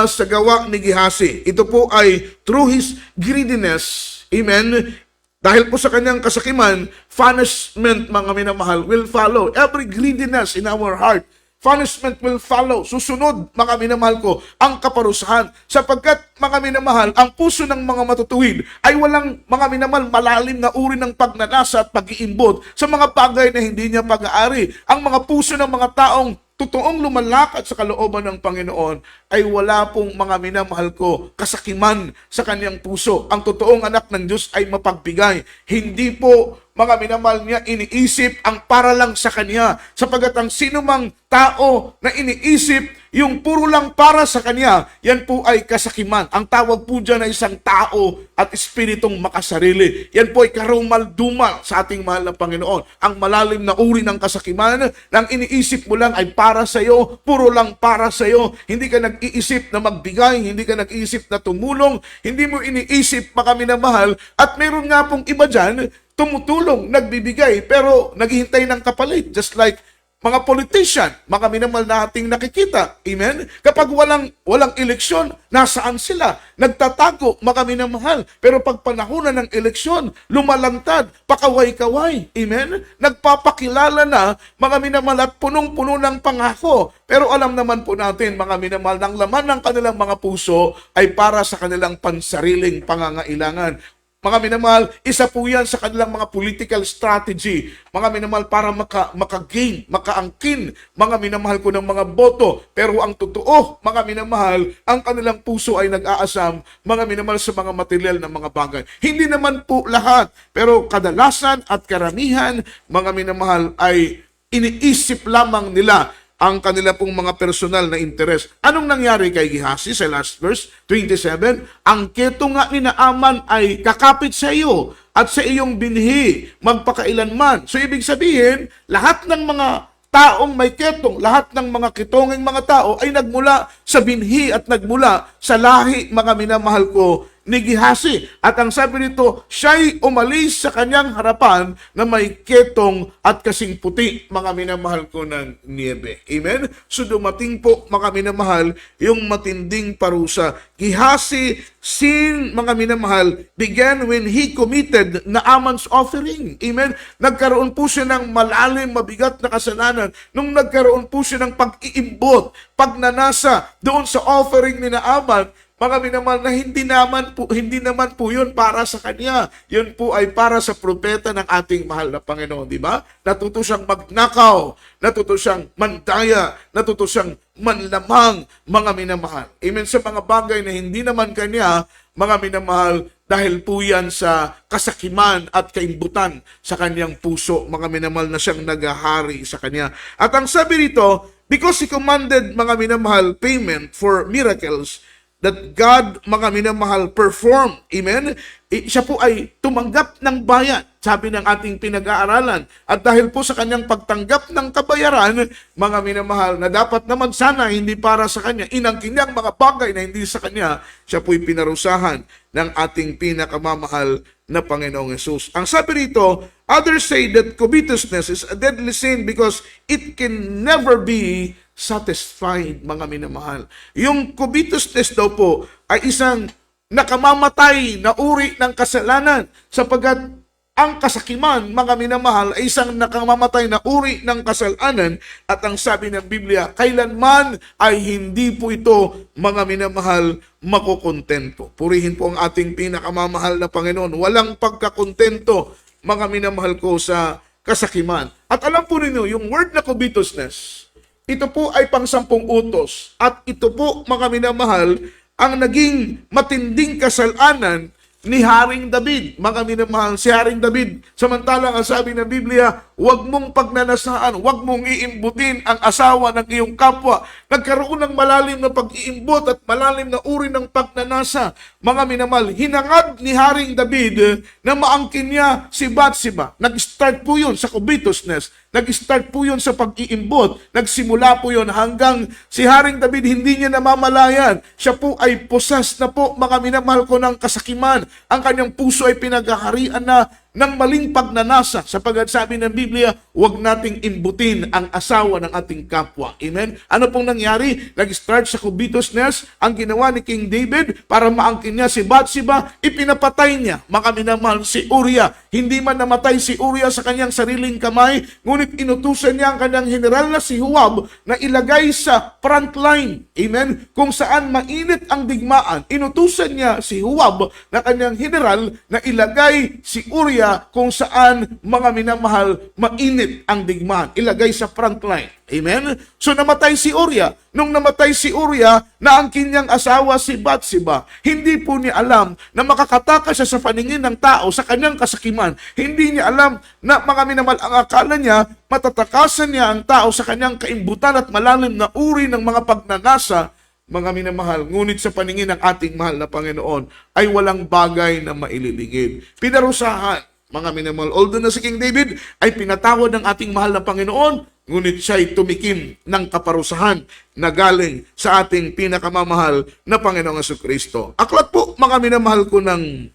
sa gawa ni Gehazi. Ito po ay through his greediness, amen, dahil po sa kanyang kasakiman, punishment, mga minamahal, will follow. Every greediness in our heart, punishment will follow. Susunod, mga minamahal ko, ang kaparusahan. Sapagkat, mga minamahal, ang puso ng mga matutuwid ay walang, mga minamahal, malalim na uri ng pagnanasa at pag-iimbot sa mga bagay na hindi niya pag-aari. Ang mga puso ng mga taong totoong lumalakad sa kalooban ng Panginoon ay wala pong, mga minamahal ko, kasakiman sa kanyang puso. Ang totoong anak ng Diyos ay mapagbigay. Hindi po, mga minamahal niya, iniisip ang para lang sa kanya. Sapagat ang sinumang tao na iniisip yung puro lang para sa kanya, yan po ay kasakiman. Ang tawag po dyan ay isang tao at espiritong makasarili. Yan po ay karumal-dumal sa ating mahal na Panginoon. Ang malalim na uri ng kasakiman, nang iniisip mo lang ay para sa iyo, puro lang para sa iyo. Hindi ka nag-iisip na magbigay, hindi ka nag-iisip na tumulong, hindi mo iniisip, mga minamahal, at meron nga pong iba dyan, tumutulong, nagbibigay, pero naghihintay ng kapalit. Just like mga politician, mga minamahal na ating nakikita. Amen? Kapag walang eleksyon, nasaan sila? Nagtatago, mga minamahal. Pero pag panahonan ng eleksyon, lumalantad, pakaway-kaway. Amen? Nagpapakilala na, mga minamahal, at punong-puno ng pangako. Pero alam naman po natin, mga minamahal, ng laman ng kanilang mga puso ay para sa kanilang pansariling pangangailangan. Mga minamahal, isa po yan sa kanilang mga political strategy. Mga minamahal, para maka-gain, makaangkin, mga minamahal ko ng mga boto. Pero ang totoo, mga minamahal, ang kanilang puso ay nag-aasam, mga minamahal, sa mga material na mga bagay. Hindi naman po lahat, pero kadalasan at karamihan, mga minamahal, ay iniisip lamang nila ang kanila pong mga personal na interes. Anong nangyari kay Gehazi sa last verse 27? Ang keto nga ni Naaman ay kakapit sa iyo at sa iyong binhi magpakailanman. So ibig sabihin, lahat ng mga taong may ketong, lahat ng mga kitonging mga tao ay nagmula sa binhi at nagmula sa lahi, mga minamahal ko, ni Gehazi. At ang sabi nito, siya'y umalis sa kanyang harapan na may ketong at kasing puti, mga minamahal ko, ng niebe. Amen? So dumating po, mga minamahal, yung matinding parusa. Gehazi sin, mga minamahal, began when he committed Naaman's offering. Amen? Nagkaroon po siya ng malalim, mabigat na kasalanan. Nung nagkaroon po siya ng pag-iimbot, pagnanasa doon sa offering ni Naaman, mga minamahal, na hindi naman po yun para sa kanya. Yun po ay para sa propeta ng ating mahal na Panginoon, di ba? Natuto siyang magnakaw, natuto siyang mandaya, natuto siyang manlamang, mga minamahal. Amen, sa mga bagay na hindi naman kanya, mga minamahal, dahil po yan sa kasakiman at kaimbutan sa kanyang puso, mga minamahal, na siyang naghahari sa kanya. At ang sabi rito, because he commanded, mga minamahal, payment for miracles that God, mga minamahal, perform. Amen? Siya po ay tumanggap ng bayad, sabi ng ating pinag-aaralan. At dahil po sa kanyang pagtanggap ng kabayaran, mga minamahal, na dapat naman sana hindi para sa kanya, inangkin niyang mga bagay na hindi sa kanya, siya po'y pinarusahan ng ating pinakamamahal na Panginoong Hesus. Ang sabi rito, others say that covetousness is a deadly sin because it can never be satisfied, mga minamahal. Yung covetousness daw po ay isang nakamamatay na uri ng kasalanan, sapagkat ang kasakiman, mga minamahal, ay isang nakamamatay na uri ng kasalanan. At ang sabi ng Biblia, kailanman ay hindi po ito, mga minamahal, makukontento. Purihin po ang ating pinakamamahal na Panginoon. Walang pagkakontento, mga minamahal ko, sa kasakiman. At alam po ninyo, yung word na covetousness, ito po ay pang-10 utos. At ito po, mga minamahal, ang naging matinding kasalanan ni Haring David. Mga minamahal, si Haring David, samantalang ang sabi ng Biblia, huwag mong pagnanasaan, huwag mong iimbutin ang asawa ng iyong kapwa. Nagkaroon ng malalim na pag-iimbot at malalim na uri ng pagnanasa. Mga minamahal, hinangad ni Haring David na maangkin niya si Bathsheba. Nag-start po yun sa covetousness. Nag-start po yun sa pag-iimbot. Nagsimula po yun hanggang si Haring David hindi niya namamalayan. Siya po ay possessed na po, mga minamahal ko, ng kasakiman. Ang kanyang puso ay pinaghaharian na ng maling pagnanasa, sapagkat sabi ng Biblia, huwag nating imbutin ang asawa ng ating kapwa. Amen? Ano pong nangyari? Nag-start sa covetousness, ang ginawa ni King David para maangkin niya si Bathsheba, ipinapatay niya, mga minamahal, si Uriah. Hindi man namatay si Uriah sa kanyang sariling kamay, ngunit inutusan niya ang kanyang general na si Huwab na ilagay sa front line. Amen? Kung saan mainit ang digmaan, inutusan niya si Huwab na kanyang general na ilagay si Uriah kung saan, mga minamahal, mainit ang digmaan. Ilagay sa front line. Amen? So namatay si Uriah. Nung namatay si Uriah, na ang kanyang asawa si Bathsheba, hindi po niya alam na makakatakas siya sa paningin ng tao sa kanyang kasakiman. Hindi niya alam na, mga minamahal, ang akala niya, matatakasan niya ang tao sa kanyang kaimbutan at malalim na uri ng mga pagnanasa, mga minamahal, ngunit sa paningin ng ating mahal na Panginoon ay walang bagay na maililingid. Pinarusahan, mga minamahal, although na si King David ay pinatawad ng ating mahal na Panginoon, ngunit siya'y tumikim ng kaparusahan na galing sa ating pinakamamahal na Panginoong Jesucristo. Aklat po, mga minamahal ko, ng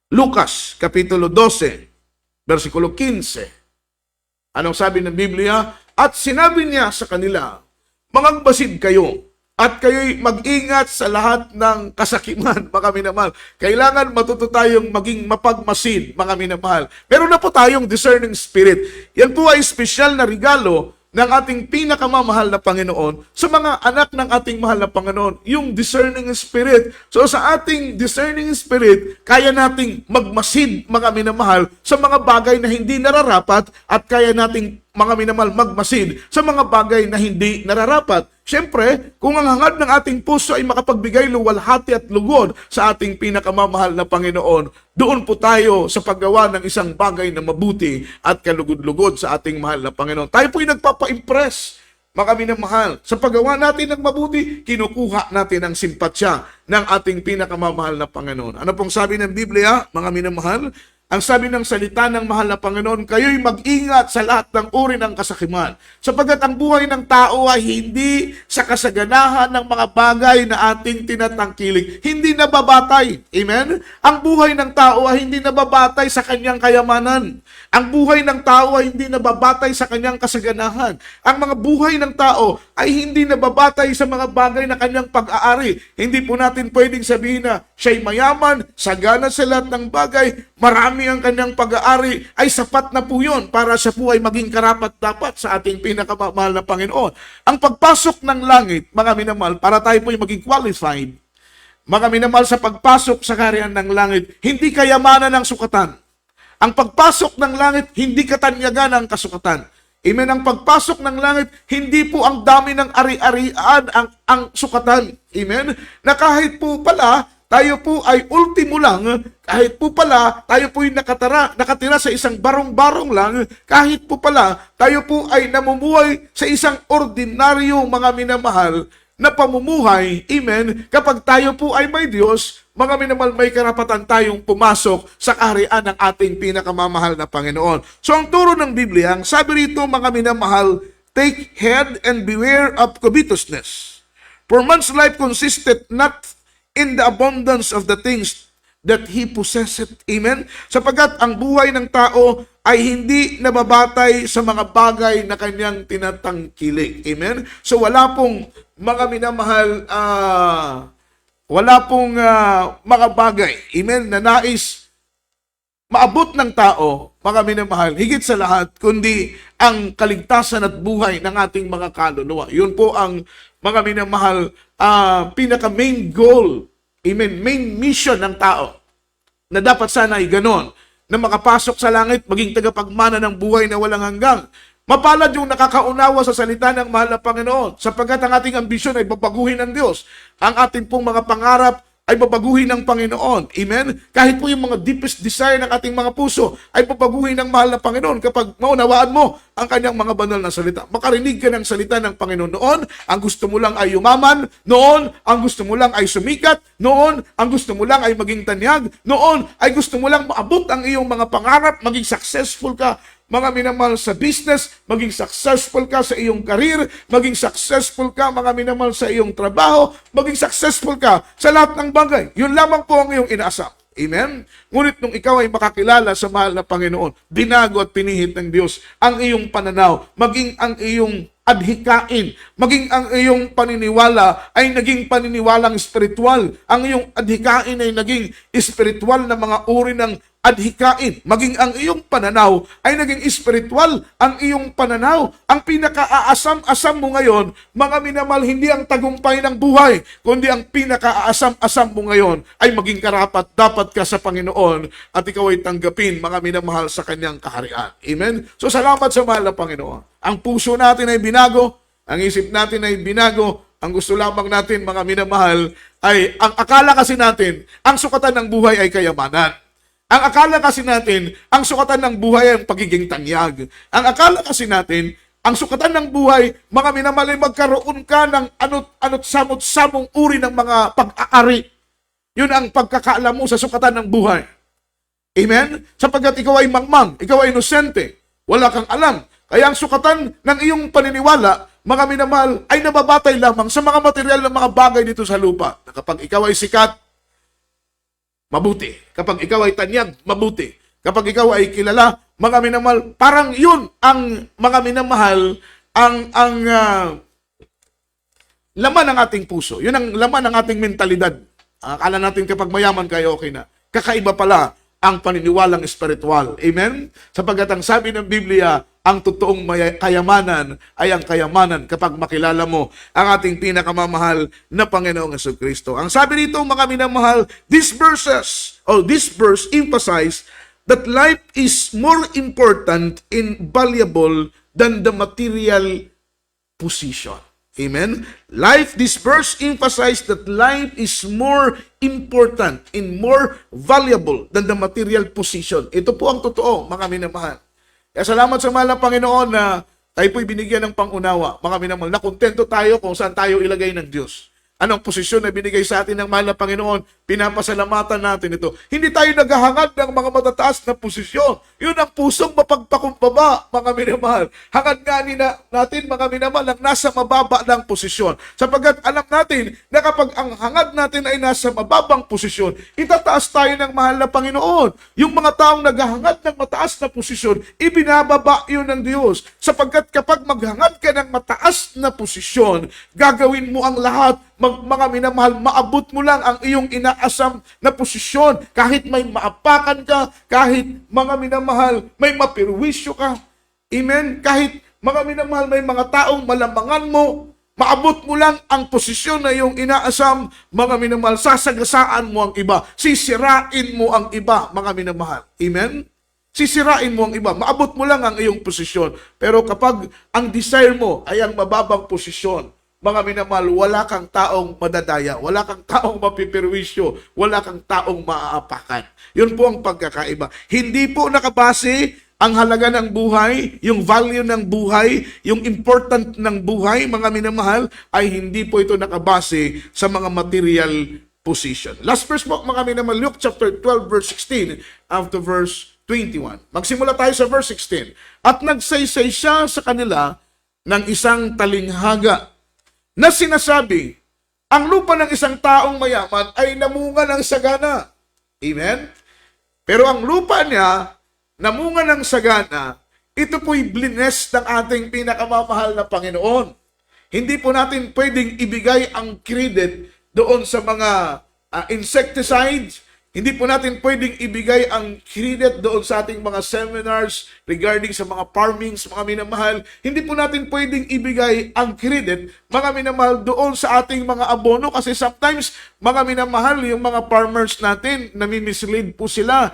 Lucas, Kapitulo 12, versikulo 15. Anong sabi ng Biblia? At sinabi niya sa kanila, mangagbasid kayo, at kayo'y mag-ingat sa lahat ng kasakiman, mga minamahal. Kailangan matuto tayong maging mapagmasid, mga minamahal. Meron na po tayong discerning spirit. Yan po ay espesyal na regalo ng ating pinakamamahal na Panginoon sa mga anak ng ating mahal na Panginoon, yung discerning spirit. So sa ating discerning spirit, kaya nating magmasid, mga minamahal, sa mga bagay na hindi nararapat, at kaya nating, mga minamahal, magmasid sa mga bagay na hindi nararapat. Siyempre, kung ang hangad ng ating puso ay makapagbigay luwalhati at lugod sa ating pinakamamahal na Panginoon, doon po tayo sa paggawa ng isang bagay na mabuti at kalugod-lugod sa ating mahal na Panginoon. Tayo po'y nagpapa-impress, mga minamahal. Sa paggawa natin ng mabuti, kinukuha natin ang simpatsya ng ating pinakamamahal na Panginoon. Ano pong sabi ng Biblia, mga minamahal? Ang sabi ng salita ng mahal na Panginoon, kayo'y mag-ingat sa lahat ng uri ng kasakiman, sapagkat ang buhay ng tao ay hindi sa kasaganahan ng mga bagay na ating tinatangkilik. Hindi nababatay. Amen? Ang buhay ng tao ay hindi nababatay sa kanyang kayamanan. Ang buhay ng tao ay hindi nababatay sa kanyang kasaganahan. Ang mga buhay ng tao ay hindi nababatay sa mga bagay na kanyang pag-aari. Hindi po natin pwedeng sabihin na siya'y mayaman, sagana sa lahat ng bagay, marami ang kanyang pag-aari, ay sapat na po yun para siya po ay maging karapat-dapat sa ating pinakamahal na Panginoon. Ang pagpasok ng langit, mga minamahal, para tayo po ay maging qualified, mga minamahal, sa pagpasok sa kaharian ng langit, hindi kayamanan ng sukatan. Ang pagpasok ng langit, hindi katanyagan ng kasukatan. Amen. Ang pagpasok ng langit, hindi po ang dami ng ari-arian ang sukatan. Amen. Na kahit po pala, tayo po ay ultimo lang, kahit po pala tayo po ay nakatira sa isang barong-barong lang, kahit po pala tayo po ay namumuhay sa isang ordinaryo, mga minamahal, na pamumuhay, amen, kapag tayo po ay may Diyos, mga minamahal, may karapatan tayong pumasok sa kaharian ng ating pinakamamahal na Panginoon. So ang turo ng Biblia, ang sabi rito, mga minamahal, take heed and beware of covetousness. For man's life consisted not in the abundance of the things that he possessed. Amen? Sapagkat ang buhay ng tao ay hindi nababatay sa mga bagay na kanyang tinatangkilik. Amen? So wala pong, mga minamahal, wala pong mga bagay, amen, na nais maabot ng tao, mga minamahal, higit sa lahat, kundi ang kaligtasan at buhay ng ating mga kaluluwa. Yun po ang, mga minamahal, pinaka-main goal, amen, main mission ng tao, na dapat sana ay ganon, na makapasok sa langit, maging tagapagmana ng buhay na walang hanggang. Mapalad yung nakakaunawa sa salita ng mahal na Panginoon, sapagkat ang ating ambisyon ay babaguhin ng Diyos. Ang ating pong mga pangarap ay babaguhin ng Panginoon. Amen? Kahit po yung mga deepest desire ng ating mga puso ay babaguhin ng mahal na Panginoon kapag maunawaan mo ang kanyang mga banal na salita. Makarinig ka ng salita ng Panginoon. Noon, ang gusto mo lang ay yumaman. Noon, ang gusto mo lang ay sumikat. Noon, ang gusto mo lang ay maging tanyag. Noon, ay gusto mo lang maabot ang iyong mga pangarap, maging successful ka, mga minamahal, sa business, maging successful ka sa iyong career, maging successful ka, mga minamahal, sa iyong trabaho, maging successful ka sa lahat ng bagay. Yun lamang po ang iyong inaasam. Amen? Ngunit nung ikaw ay makakilala sa mahal na Panginoon, binago at pinihit ng Diyos ang iyong pananaw, maging ang iyong adhikain, maging ang iyong paniniwala ay naging paniniwalang spiritual, ang iyong adhikain ay naging spiritual na mga uri ng adhikain, maging ang iyong pananaw ay naging spiritual, ang iyong pananaw, ang pinakaaasam-asam mo ngayon, mga minamahal, hindi ang tagumpay ng buhay, kundi ang pinakaaasam-asam mo ngayon ay maging karapat dapat ka sa Panginoon at ikaw ay tanggapin, mga minamahal, sa kanyang kaharian. Amen? So salamat sa mahal na Panginoon. Ang puso natin ay binago, ang isip natin ay binago, ang gusto lamang natin, mga minamahal, ay ang akala kasi natin, ang sukatan ng buhay ay kayamanan. Ang akala kasi natin, ang sukatan ng buhay ay ang pagiging tanyag. Ang akala kasi natin, ang sukatan ng buhay, mga minamahal, ay magkaroon ka ng anot samot-samong uri ng mga pag-aari. Yun ang pagkakaalam mo sa sukatan ng buhay. Amen? Sapagkat ikaw ay mangmang, ikaw ay inosente, wala kang alam. Kaya ang sukatan ng iyong paniniwala, mga minamahal, ay nababatay lamang sa mga material ng mga bagay dito sa lupa. Na kapag ikaw ay sikat, mabuti. Kapag ikaw ay tanyag, mabuti. Kapag ikaw ay kilala, mga minamahal, parang yun ang mga minamahal, ang laman ng ating puso. Yun ang laman ng ating mentalidad. Akala natin kapag mayaman kayo, okay na. Kakaiba pala ang paniniwalang espiritual. Amen? Sapagkat ang sabi ng Biblia, ang totoong kayamanan ay ang kayamanan kapag makilala mo ang ating pinakamamahal na Panginoong Jesucristo. Ang sabi dito, mga minamahal, this verse emphasize that life is more important and valuable than the material position. Amen? This verse emphasizes that life is more important and more valuable than the material position. Ito po ang totoo, mga minamahal. Kaya salamat sa mahal na Panginoon na tayo po'y binigyan ng pangunawa. Mga minamahal, na kontento tayo kung saan tayo ilagay ng Diyos. Anong posisyon na binigay sa atin ng mahal na Panginoon, pinapasalamatan natin ito. Hindi tayo naghahangad ng mga matataas na posisyon. Yun ang pusong mapagpakumbaba, mga minamahal. Hangad nga natin, mga minamahal, ang nasa mababa ng posisyon. Sapagkat alam natin na kapag ang hangad natin ay nasa mababang posisyon, itataas tayo ng mahal na Panginoon. Yung mga taong naghahangad ng mataas na posisyon, ibinababa yun ng Diyos. Sapagkat kapag maghangad ka ng mataas na posisyon, gagawin mo ang lahat, mga minamahal, maabot mo lang ang iyong inaasam na posisyon. Kahit may maapakan ka, kahit mga minamahal, may mapirwisyo ka. Amen? Kahit mga minamahal, may mga taong malamangan mo, maabot mo lang ang posisyon na iyong inaasam, mga minamahal, sasagasaan mo ang iba. Sisirain mo ang iba, mga minamahal. Amen? Sisirain mo ang iba. Maabot mo lang ang iyong posisyon. Pero kapag ang desire mo ay ang mababang posisyon, mga minamahal, wala kang taong madadaya, wala kang taong mapipirwisyo, wala kang taong maaapakan. Yun po ang pagkakaiba. Hindi po nakabase ang halaga ng buhay, yung value ng buhay, yung important ng buhay, mga minamahal, ay hindi po ito nakabase sa mga material position. Last verse po, mga minamahal, Luke chapter 12, verse 16, up to verse 21. Magsimula tayo sa verse 16. At nagsaysay siya sa kanila ng isang talinghaga na sinasabi, ang lupa ng isang taong mayaman ay namunga ng sagana. Amen? Pero ang lupa niya, namunga ng sagana, ito po'y blines ng ating pinakamamahal na Panginoon. Hindi po natin pwedeng ibigay ang credit doon sa mga insecticides. Hindi po natin pwedeng ibigay ang credit doon sa ating mga seminars regarding sa mga farmings, mga minamahal. Hindi po natin pwedeng ibigay ang credit, mga minamahal, doon sa ating mga abono kasi sometimes, mga minamahal, yung mga farmers natin, nami-mislead po sila.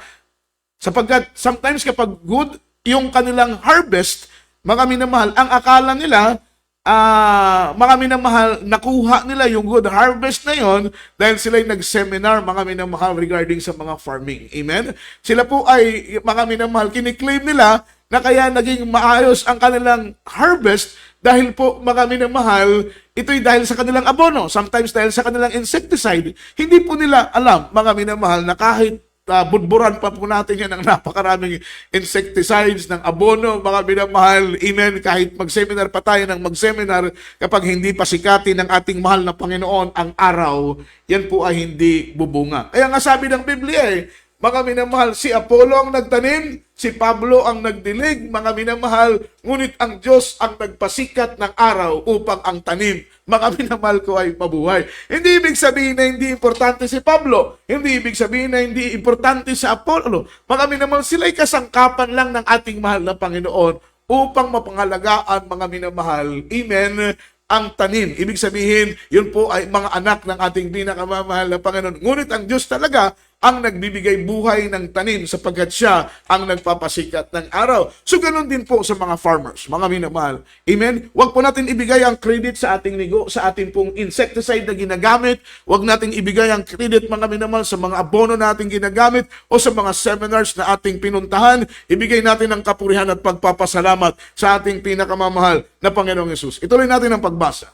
Sapagkat sometimes kapag good yung kanilang harvest, mga minamahal, ang akala nila, mga minamahal, nakuha nila yung good harvest na yon dahil sila'y nag-seminar, mga minamahal, regarding sa mga farming. Amen? Sila po ay, mga minamahal, kiniklaim nila na kaya naging maayos ang kanilang harvest dahil po, mga minamahal, ito'y dahil sa kanilang abono, sometimes dahil sa kanilang insecticide. Hindi po nila alam, mga minamahal, na kahit budburan pa po natin yan ng napakaraming insecticides, ng abono, mga minamahal. Amen. Kahit mag-seminar pa tayo ng mag-seminar, kapag hindi pa sikatin ng ating mahal na Panginoon ang araw, yan po ay hindi bubunga. Kaya nga sabi ng Biblia mga minamahal, si Apollo ang nagtanim, si Pablo ang nagdilig, mga minamahal, ngunit ang Diyos ang nagpasikat ng araw upang ang tanim, mga minamahal ko, ay mabuhay. Hindi ibig sabihin na hindi importante si Pablo, hindi ibig sabihin na hindi importante si Apollo. Mga minamahal, sila'y kasangkapan lang ng ating mahal na Panginoon upang mapangalagaan, mga minamahal, amen, ang tanim. Ibig sabihin, yun po ay mga anak ng ating pinakamamahal na Panginoon. Ngunit ang Diyos talaga ang nagbibigay buhay ng tanim sapagkat siya ang nagpapasikat ng araw. So, ganun din po sa mga farmers, mga minamahal. Amen? Huwag po natin ibigay ang credit sa ating sa ating pong insecticide na ginagamit. Huwag natin ibigay ang credit, mga minamahal, sa mga abono na ating ginagamit o sa mga seminars na ating pinuntahan. Ibigay natin ang kapurihan at pagpapasalamat sa ating pinakamamahal na Panginoong Hesus. Ituloy natin ang pagbasa.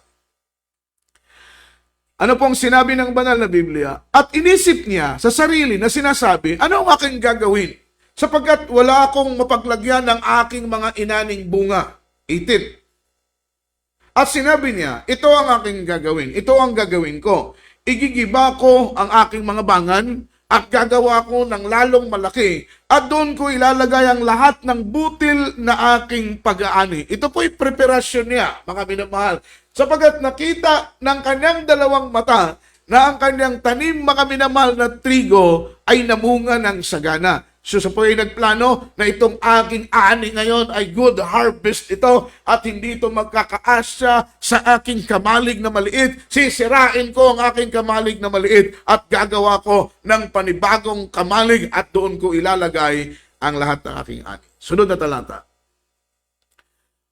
Ano pong sinabi ng banal na Biblia? At inisip niya sa sarili na sinasabi, ano ang aking gagawin? Sapagkat wala akong mapaglagyan ng aking mga inaning bunga. 18. At sinabi niya, ito ang aking gagawin. Ito ang gagawin ko. Igigiba ko ang aking mga bangan at gagawa ko ng lalong malaki at doon ko ilalagay ang lahat ng butil na aking pag-aani. Ito po'y preparasyon niya, mga minamahal. Sapagat nakita ng kanyang dalawang mata na ang kanyang tanim, mga minamahal, na trigo ay namunga ng sagana. So sa po ay nagplano na itong aking ani ngayon ay good harvest ito at hindi ito magkakaasya sa aking kamalig na maliit. Sisirain ko ang aking kamalig na maliit at gagawa ko ng panibagong kamalig at doon ko ilalagay ang lahat ng aking ani. Sunod na talata.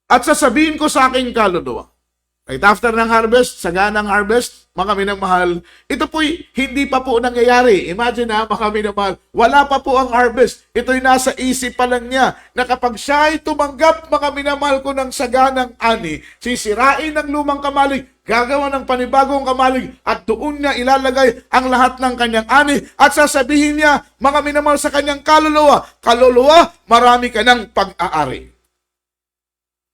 At sasabihin ko sa aking kaluluwa, right after ng harvest, saganang harvest, mga minamahal, ito po'y hindi pa po nangyayari. Imagine mga minamahal, wala pa po ang harvest. Ito'y nasa isip pa lang niya na kapag siya ay tumanggap, mga minamahal ko, ng saganang ani, sisirain ng lumang kamalig, gagawa ng panibagong kamalig at doon niya ilalagay ang lahat ng kanyang ani at sasabihin niya, mga minamahal, sa kanyang kaluluwa, kaluluwa, marami ka ng pag-aari.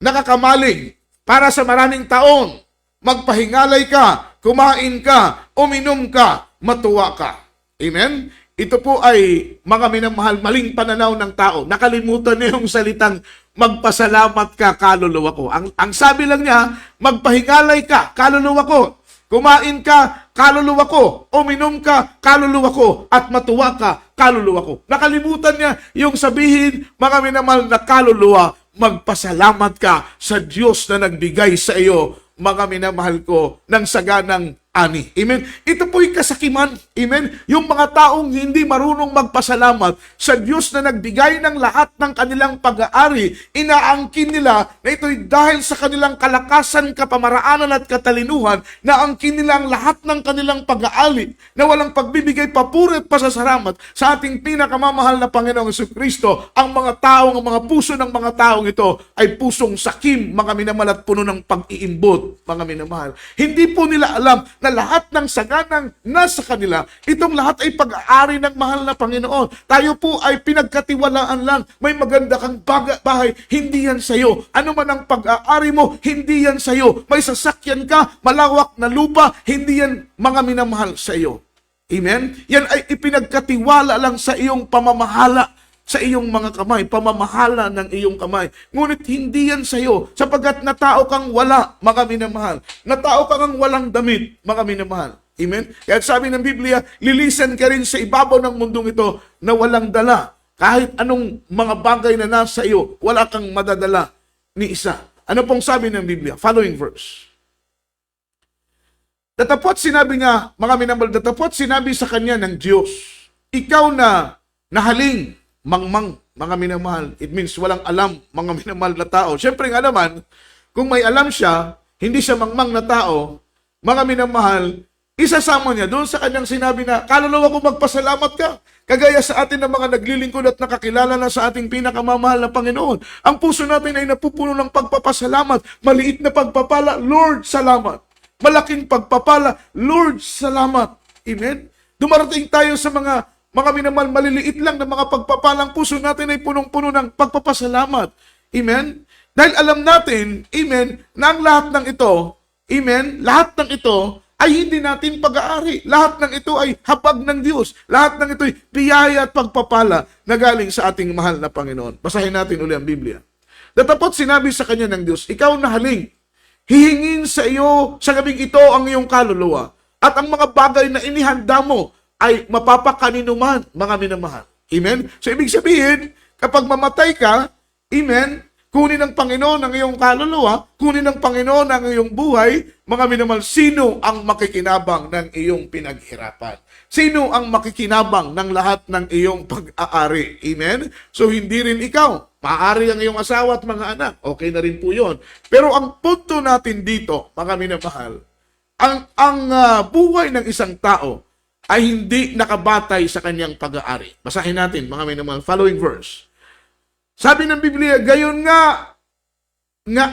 Nakakamalig para sa maraming taon, magpahingalay ka, kumain ka, uminom ka, matuwa ka. Amen? Ito po ay, mga minamahal, maling pananaw ng tao. Nakalimutan niya yung salitang magpasalamat ka, kaluluwa ko. Ang sabi lang niya, magpahingalay ka, kaluluwa ko. Kumain ka, kaluluwa ko. Uminom ka, kaluluwa ko. At matuwa ka, kaluluwa ko. Nakalimutan niya yung sabihin, mga minamahal, na kaluluwa, magpasalamat ka sa Diyos na nagbigay sa iyo, mga minamahal ko, ng saganang ani. Amen? Ito po'y kasakiman. Amen? Yung mga taong hindi marunong magpasalamat sa Diyos na nagbigay ng lahat ng kanilang pag-aari, inaangkin nila na ito'y dahil sa kanilang kalakasan, kapamaraanan at katalinuhan, na angkin nila ang lahat ng kanilang pag-aari, na walang pagbibigay papuri at pasasalamat sa ating pinakamamahal na Panginoong Jesucristo. Ang mga puso ng mga taong ito ay pusong sakim, mga minamahal, at puno ng pag-iimbot, mga minamahal. Hindi po nila alam na lahat ng saganang nasa kanila, itong lahat ay pag-aari ng mahal na Panginoon. Tayo po ay pinagkatiwalaan lang. May maganda kang bahay, hindi yan sa'yo. Ano man ang pag-aari mo, hindi yan sa'yo. May sasakyan ka, malawak na lupa, hindi yan, mga minamahal, sa'yo. Amen? Yan ay ipinagkatiwala lang sa iyong pamamahala, sa iyong mga kamay, pamamahala ng iyong kamay. Ngunit hindi yan sa iyo, sapagkat natao kang wala, mga minamahal. Natao kang walang damit, mga minamahal. Amen? Kaya sabi ng Biblia, lilisan ka rin sa ibabaw ng mundong ito na walang dala. Kahit anong mga bagay na nasa iyo, wala kang madadala ni isa. Ano pong sabi ng Biblia? Following verse. Datapot sinabi niya, mga minamahal, datapot sinabi sa kanya ng Diyos, ikaw na nahaling, mangmang, mga minamahal. It means walang alam, mga minamahal na tao. Siyempre nga naman, kung may alam siya, hindi siya mangmang na tao, mga minamahal, isasama niya doon sa kanyang sinabi na, kaluluwa ko, magpasalamat ka. Kagaya sa atin ng mga naglilingkod at nakakilala na sa ating pinakamamahal na Panginoon. Ang puso natin ay napupuno ng pagpapasalamat. Maliit na pagpapala, Lord, salamat. Malaking pagpapala, Lord, salamat. Amen? Dumarating tayo sa mga mga minamahal, maliliit lang na mga pagpapalang puso natin ay punong-puno ng pagpapasalamat. Amen? Dahil alam natin, amen, na ang lahat ng ito, amen, lahat ng ito ay hindi natin pag-aari. Lahat ng ito ay habag ng Diyos. Lahat ng ito ay biyaya at pagpapala na galing sa ating mahal na Panginoon. Basahin natin uli ang Biblia. Datapot sinabi sa kanya ng Diyos, ikaw na haling, hihingin sa iyo sa gabing ito ang iyong kaluluwa. At ang mga bagay na inihanda mo ay mapapakanino man, mga minamahal. Amen? So, ibig sabihin, kapag mamatay ka, amen, kunin ng Panginoon ang iyong kaluluwa, kunin ng Panginoon ang iyong buhay, mga minamahal, sino ang makikinabang ng iyong pinaghirapan? Sino ang makikinabang ng lahat ng iyong pag-aari? Amen? So, hindi rin ikaw. Maaari ang iyong asawa at mga anak. Okay na rin po yun. Pero ang punto natin dito, mga minamahal, ang buhay ng isang tao ay hindi nakabatay sa kanyang pag-aari. Basahin natin, mga minamahal, following verse. Sabi ng Biblia, gayon nga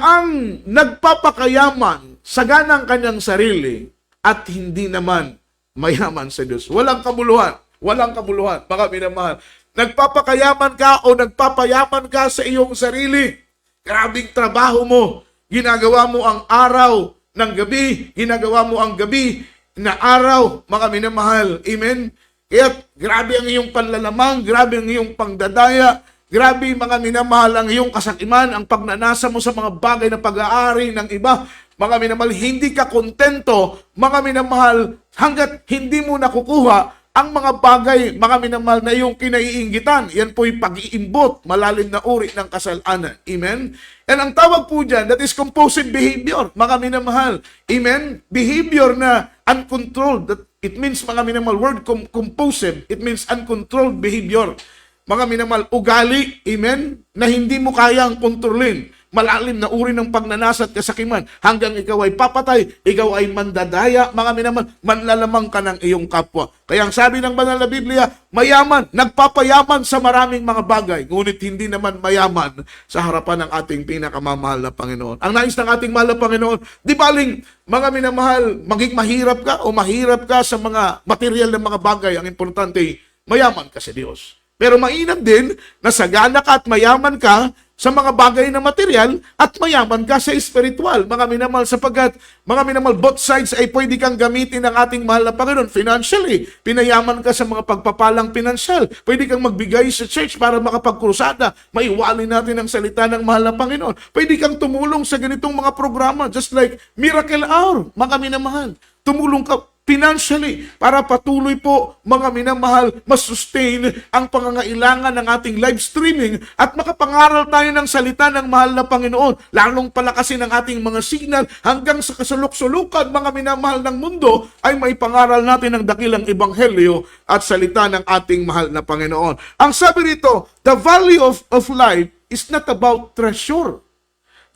ang nagpapakayaman sa ganang kanyang sarili at hindi naman mayaman sa Diyos. Walang kabuluhan. Walang kabuluhan, mga minamahal. Nagpapakayaman ka o nagpapayaman ka sa iyong sarili. Grabing trabaho mo. Ginagawa mo ang araw ng gabi. Ginagawa mo ang gabi na araw, mga minamahal. Amen? Kaya grabe ang iyong panlalamang, grabe ang iyong pangdadaya, grabe mga minamahal ang iyong kasakiman, ang pagnanasa mo sa mga bagay na pag-aari ng iba. Mga minamahal, hindi ka kontento, mga minamahal, hanggat hindi mo nakukuha ang mga bagay, mga minamahal, na iyong kinaiinggitan. Yan po'y pag-iimbot, malalim na uri ng kasalanan. Amen? And ang tawag po dyan, that is compulsive behavior, mga minamahal. Amen? Behavior na uncontrolled. It means, mga minamahal, word compulsive, it means uncontrolled behavior. Mga minamahal, ugali, amen, na hindi mo kayang kontrolin. Malalim na uri ng pagnanasa at kasakiman. Hanggang ikaw ay papatay, ikaw ay mandadaya, mga minamahal, manlalamang ka ng iyong kapwa. Kaya ang sabi ng banal na Biblia, mayaman, nagpapayaman sa maraming mga bagay, ngunit hindi naman mayaman sa harapan ng ating pinakamamahal na Panginoon. Ang nais ng ating mahal na Panginoon, di baling, mga minamahal, maging mahirap ka o mahirap ka sa mga material na mga bagay, ang importante, mayaman ka sa Diyos. Pero mainam din na sagana ka at mayaman ka sa mga bagay na material at mayaman ka sa espiritual. Mga minamahal, sapagkat, mga minamahal, both sides ay pwede kang gamitin ng ating mahal na Panginoon. Financially, pinayaman ka sa mga pagpapalang pinansyal. Pwede kang magbigay sa church para makapagkrusada. Maiwalay natin ang salita ng mahal na Panginoon. Pwede kang tumulong sa ganitong mga programa, just like Miracle Hour, mga minamahal. Tumulong ka financially, para patuloy po, mga minamahal, masustain ang pangangailangan ng ating live streaming at makapangaral tayo ng salita ng mahal na Panginoon. Lalong palakasin ang ating mga signal hanggang sa kasulok-sulukan, mga minamahal ng mundo, ay may pangaral natin ng dakilang ebanghelyo at salita ng ating mahal na Panginoon. Ang sabi rito, the value of life is not about treasure.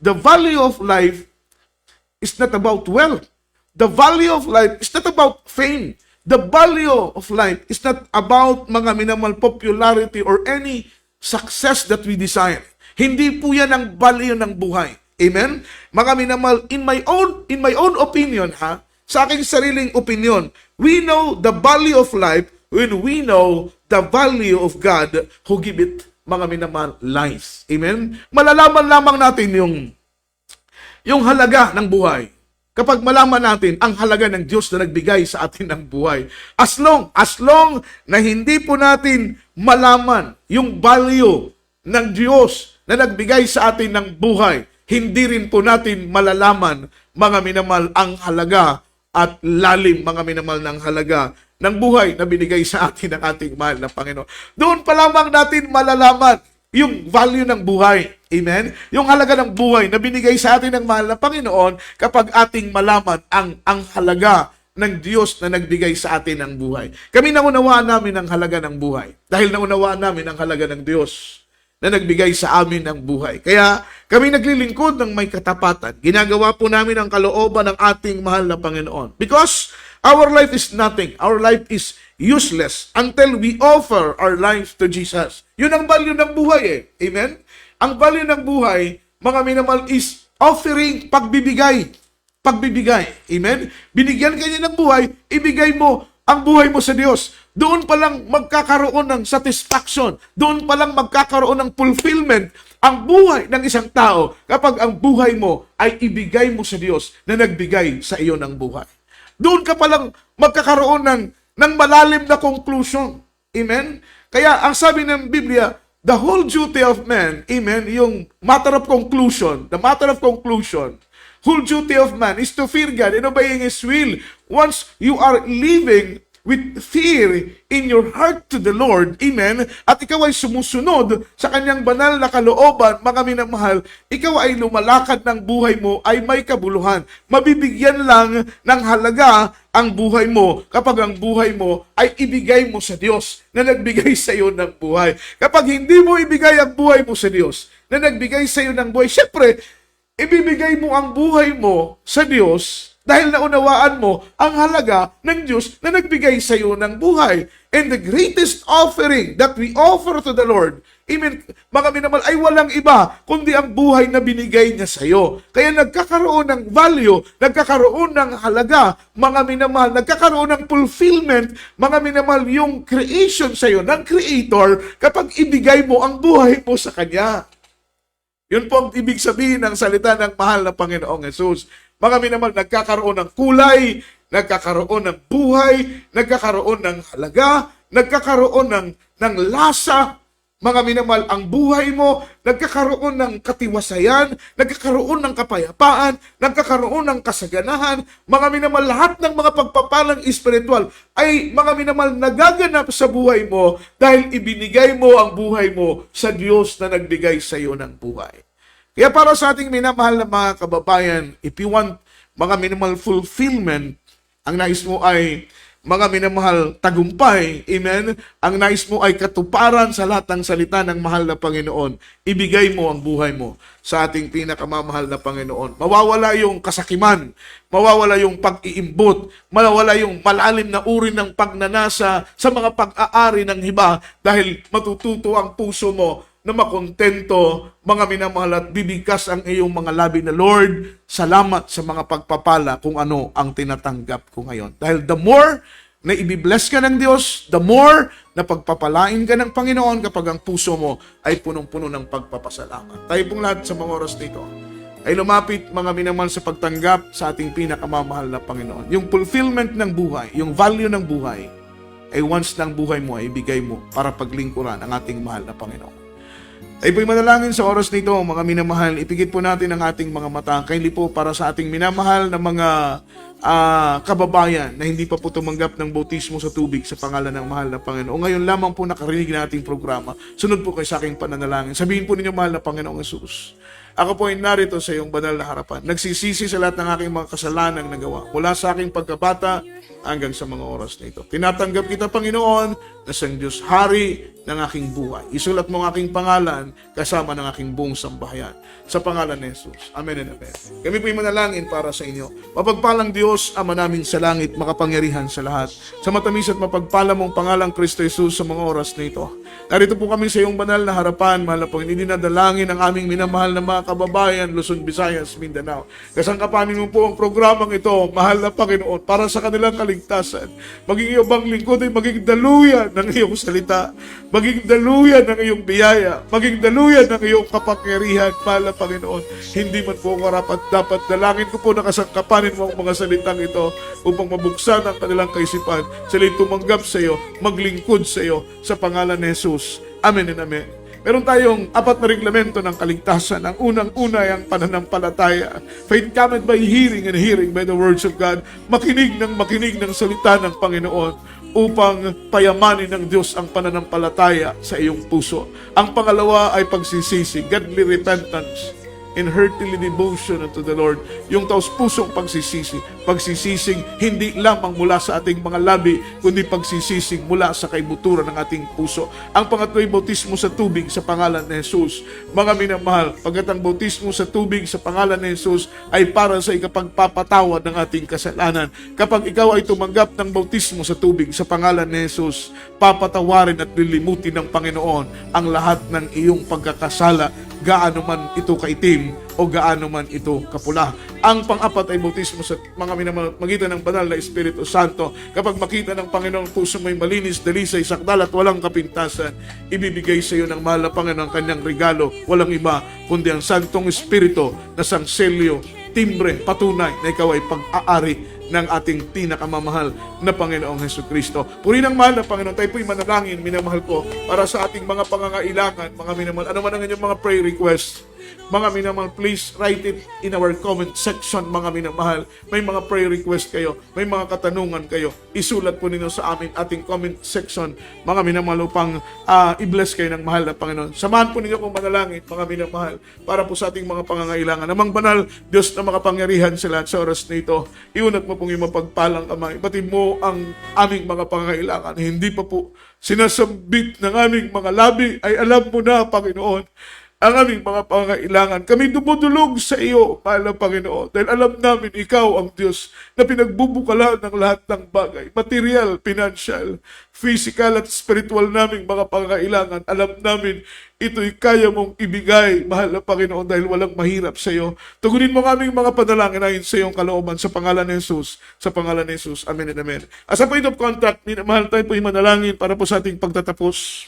The value of life is not about wealth. The value of life is not about fame. The value of life is not about, mga minamahal, popularity or any success that we desire. Hindi po yan ang value ng buhay. Amen? Mga minamahal, in my own opinion, sa aking sariling opinion, we know the value of life when we know the value of God who give it, mga minamahal, life. Amen? Malalaman lamang natin yung halaga ng buhay kapag malaman natin ang halaga ng Diyos na nagbigay sa atin ng buhay. As long na hindi po natin malaman yung value ng Diyos na nagbigay sa atin ng buhay, hindi rin po natin malalaman, mga minamahal, ang halaga at lalim, mga minamahal, ng halaga ng buhay na binigay sa atin ng ating mahal na Panginoon. Doon pa lamang natin malalaman yung value ng buhay. Amen? Yung halaga ng buhay na binigay sa atin ng mahal na Panginoon kapag ating malaman ang halaga ng Diyos na nagbigay sa atin ng buhay. Kami naunawaan namin ang halaga ng buhay dahil naunawaan namin ang halaga ng Diyos na nagbigay sa amin ng buhay. Kaya kami naglilingkod ng may katapatan. Ginagawa po namin ang kalooban ng ating mahal na Panginoon. Because our life is nothing. Our life is useless until we offer our life to Jesus. Yun ang value ng buhay Amen? Ang value ng buhay, mga minamahal, is offering, pagbibigay. Pagbibigay. Amen? Binigyan ka niya ng buhay, ibigay mo ang buhay mo sa Diyos, doon pa lang magkakaroon ng satisfaction, doon pa lang magkakaroon ng fulfillment ang buhay ng isang tao kapag ang buhay mo ay ibigay mo sa Diyos na nagbigay sa iyo ng buhay. Doon ka pa lang magkakaroon ng malalim na conclusion. Amen? Kaya ang sabi ng Biblia, the whole duty of man, amen, yung matter of conclusion, the matter of conclusion, whole duty of man is to fear God and obeying His will. Once you are living with fear in your heart to the Lord, amen, at ikaw ay sumusunod sa kanyang banal na kalooban, mga minamahal, ikaw ay lumalakad ng buhay mo ay may kabuluhan. Mabibigyan lang ng halaga ang buhay mo kapag ang buhay mo ay ibigay mo sa Diyos na nagbigay sa iyo ng buhay. Kapag hindi mo ibigay ang buhay mo sa Diyos na nagbigay sa iyo ng buhay, syempre, ibibigay mo ang buhay mo sa Diyos dahil naunawaan mo ang halaga ng Diyos na nagbigay sa iyo ng buhay. And the greatest offering that we offer to the Lord, amen, mga minamahal, ay walang iba kundi ang buhay na binigay niya sa iyo. Kaya nagkakaroon ng value, nagkakaroon ng halaga, mga minamahal, nagkakaroon ng fulfillment, mga minamahal, yung creation sa iyo ng Creator kapag ibigay mo ang buhay mo sa Kanya. Yun po ang ibig sabihin ng salita ng mahal na Panginoong Hesus. Mga minamahal, nagkakaroon ng kulay, nagkakaroon ng buhay, nagkakaroon ng halaga, nagkakaroon ng lasa. Mga minamahal, ang buhay mo, nagkakaroon ng katiwasayan, nagkakaroon ng kapayapaan, nagkakaroon ng kasaganahan. Mga minamahal, lahat ng mga pagpapalang espiritual ay, mga minamahal, nagaganap sa buhay mo dahil ibinigay mo ang buhay mo sa Diyos na nagbigay sa iyo ng buhay. Kaya para sa ating minamahal na mga kababayan, if you want mga minamahal fulfillment, ang nais mo ay mga minamahal tagumpay, amen, ang nais mo ay katuparan sa lahat ng salita ng mahal na Panginoon, ibigay mo ang buhay mo sa ating pinakamamahal na Panginoon. Mawawala yung kasakiman, mawawala yung pag-iimbot, mawawala yung malalim na uri ng pagnanasa sa mga pag-aari ng iba dahil matututo ang puso mo na makontento, mga minamahal, at bibigkas ang iyong mga labi na, Lord, salamat sa mga pagpapala kung ano ang tinatanggap ko ngayon. Dahil the more na ibibless ka ng Diyos, the more na pagpapalain ka ng Panginoon kapag ang puso mo ay punong-puno ng pagpapasalamat. Tayo pong lahat sa mga oras nito ay lumapit, mga minamahal, sa pagtanggap sa ating pinakamamahal na Panginoon. Yung fulfillment ng buhay, yung value ng buhay, ay once ng buhay mo ay ibigay mo para paglingkuran ang ating mahal na Panginoon. Ay po'y manalangin sa oras nito, mga minamahal, ipigit po natin ang ating mga mata. Kindly po para sa ating minamahal na mga kababayan na hindi pa po tumanggap ng bautismo sa tubig sa pangalan ng mahal na Panginoon. Ngayon lamang po nakarinig na ating programa. Sunod po kayo sa aking pananalangin. Sabihin po ninyo, mahal na Panginoong Hesus, ako po ay narito sa iyong banal na harapan. Nagsisisi sa lahat ng aking mga kasalanang nagawa mula sa aking pagkabata hanggang sa mga oras na ito. Tinatanggap kita, Panginoon, na siyang Diyos Hari ng aking buhay. Isulat mo ang aking pangalan kasama ng aking buong sambahayan. Sa pangalan ni Jesus. Amen and amen. Kami po'y manalangin para sa inyo. Mapagpalang Diyos, Ama namin sa langit, makapangyarihan sa lahat. Sa matamis at mapagpala mong pangalang Kristo Jesus sa mga oras na ito. Narito po kami sa iyong banal na harapan, mahal na Panginoon. Dinadalangin ang aming minamahal na mga kababayan, Luzon, Visayas, Mindanao. Kasangkapanin mo po ang programang ito, mahal na Panginoon, para sa kanilang kaligtasan. Maging iyong bang lingkod ay maging daluyan ng iyong salita. Maging daluyan ng iyong biyaya. Maging daluyan ng iyong kapangyarihan, mahal na Panginoon. Hindi man po karapat dapat dalangin ko po na kasangkapanin mo ang mga salitang ito upang mabuksan ang kanilang kaisipan. Sila'y tumanggap sa iyo, maglingkod sa iyo sa pangalan ni Jesus. Amen and amen. Meron tayong 4 na reglamento ng kaligtasan. Ang unang-una ay ang pananampalataya. Faith cometh by hearing and hearing by the words of God. Makinig ng salita ng Panginoon upang payamanin ng Diyos ang pananampalataya sa iyong puso. Ang pangalawa ay pagsisisi, godly repentance and heartily devotion unto the Lord. Yung taos-pusong pagsisising hindi lamang mula sa ating mga labi, kundi pagsisising mula sa kaibuturan ng ating puso. Ang pangatlo ay bautismo sa tubig sa pangalan ni Jesus. Mga minamahal, pagkat ang bautismo sa tubig sa pangalan ni Jesus ay para sa ikapagpapatawad ng ating kasalanan. Kapag ikaw ay tumanggap ng bautismo sa tubig sa pangalan ni Jesus, papatawarin at lilimutin ng Panginoon ang lahat ng iyong pagkakasala gaano man ito kaitim o gaano man ito kapula. Ang pang-apat ay bautismo sa mga magitan ng banal na Espiritu Santo. Kapag makita ng Panginoon puso mo'y malinis, dalisay, sakdal at walang kapintasan, ibibigay sa iyo ng mahal na Panginoon ang kanyang regalo. Walang iba kundi ang Santong Espiritu na sangselyo, timbre, patunay na ikaw ay pag-aari ng ating pinakamamahal na Panginoong Hesukristo. Puri ng mahal na Panginoon, tayo po'y manalangin, minamahal ko, para sa ating mga pangangailangan, mga minamahal. Ano man ang inyong mga prayer requests, mga minamahal, please write it in our comment section, mga minamahal. May mga prayer request kayo, may mga katanungan kayo, isulat po ninyo sa amin ating comment section, mga minamahal, upang i-bless kayo ng mahal na Panginoon. Samahan po ninyo kong manalangin, mga minamahal, para po sa ating mga pangangailangan. Namang banal, Diyos na makapangyarihan sa lahat sa oras na ito, iunat mo pong iyong mapagpalang kamay. Batid mo ang aming mga pangangailangan. Hindi pa po sinasambit ng aming mga labi, ay alam mo na, Panginoon, ang aming mga pangangailangan. Kami dumudulog sa iyo, mahal na Panginoon, dahil alam namin ikaw ang Diyos na pinagbubukalan ng lahat ng bagay, material, financial, physical at spiritual naming mga pangangailangan. Alam namin ito'y kaya mong ibigay, mahal na Panginoon, dahil walang mahirap sa iyo. Tugunin mo aming mga panalangin ayon sa iyong kalooban, sa pangalan ni Jesus, sa pangalan ni Jesus. Amen and amen. As a point of contact, minamahal, tayo po'y manalangin para po sa ating pagtatapos.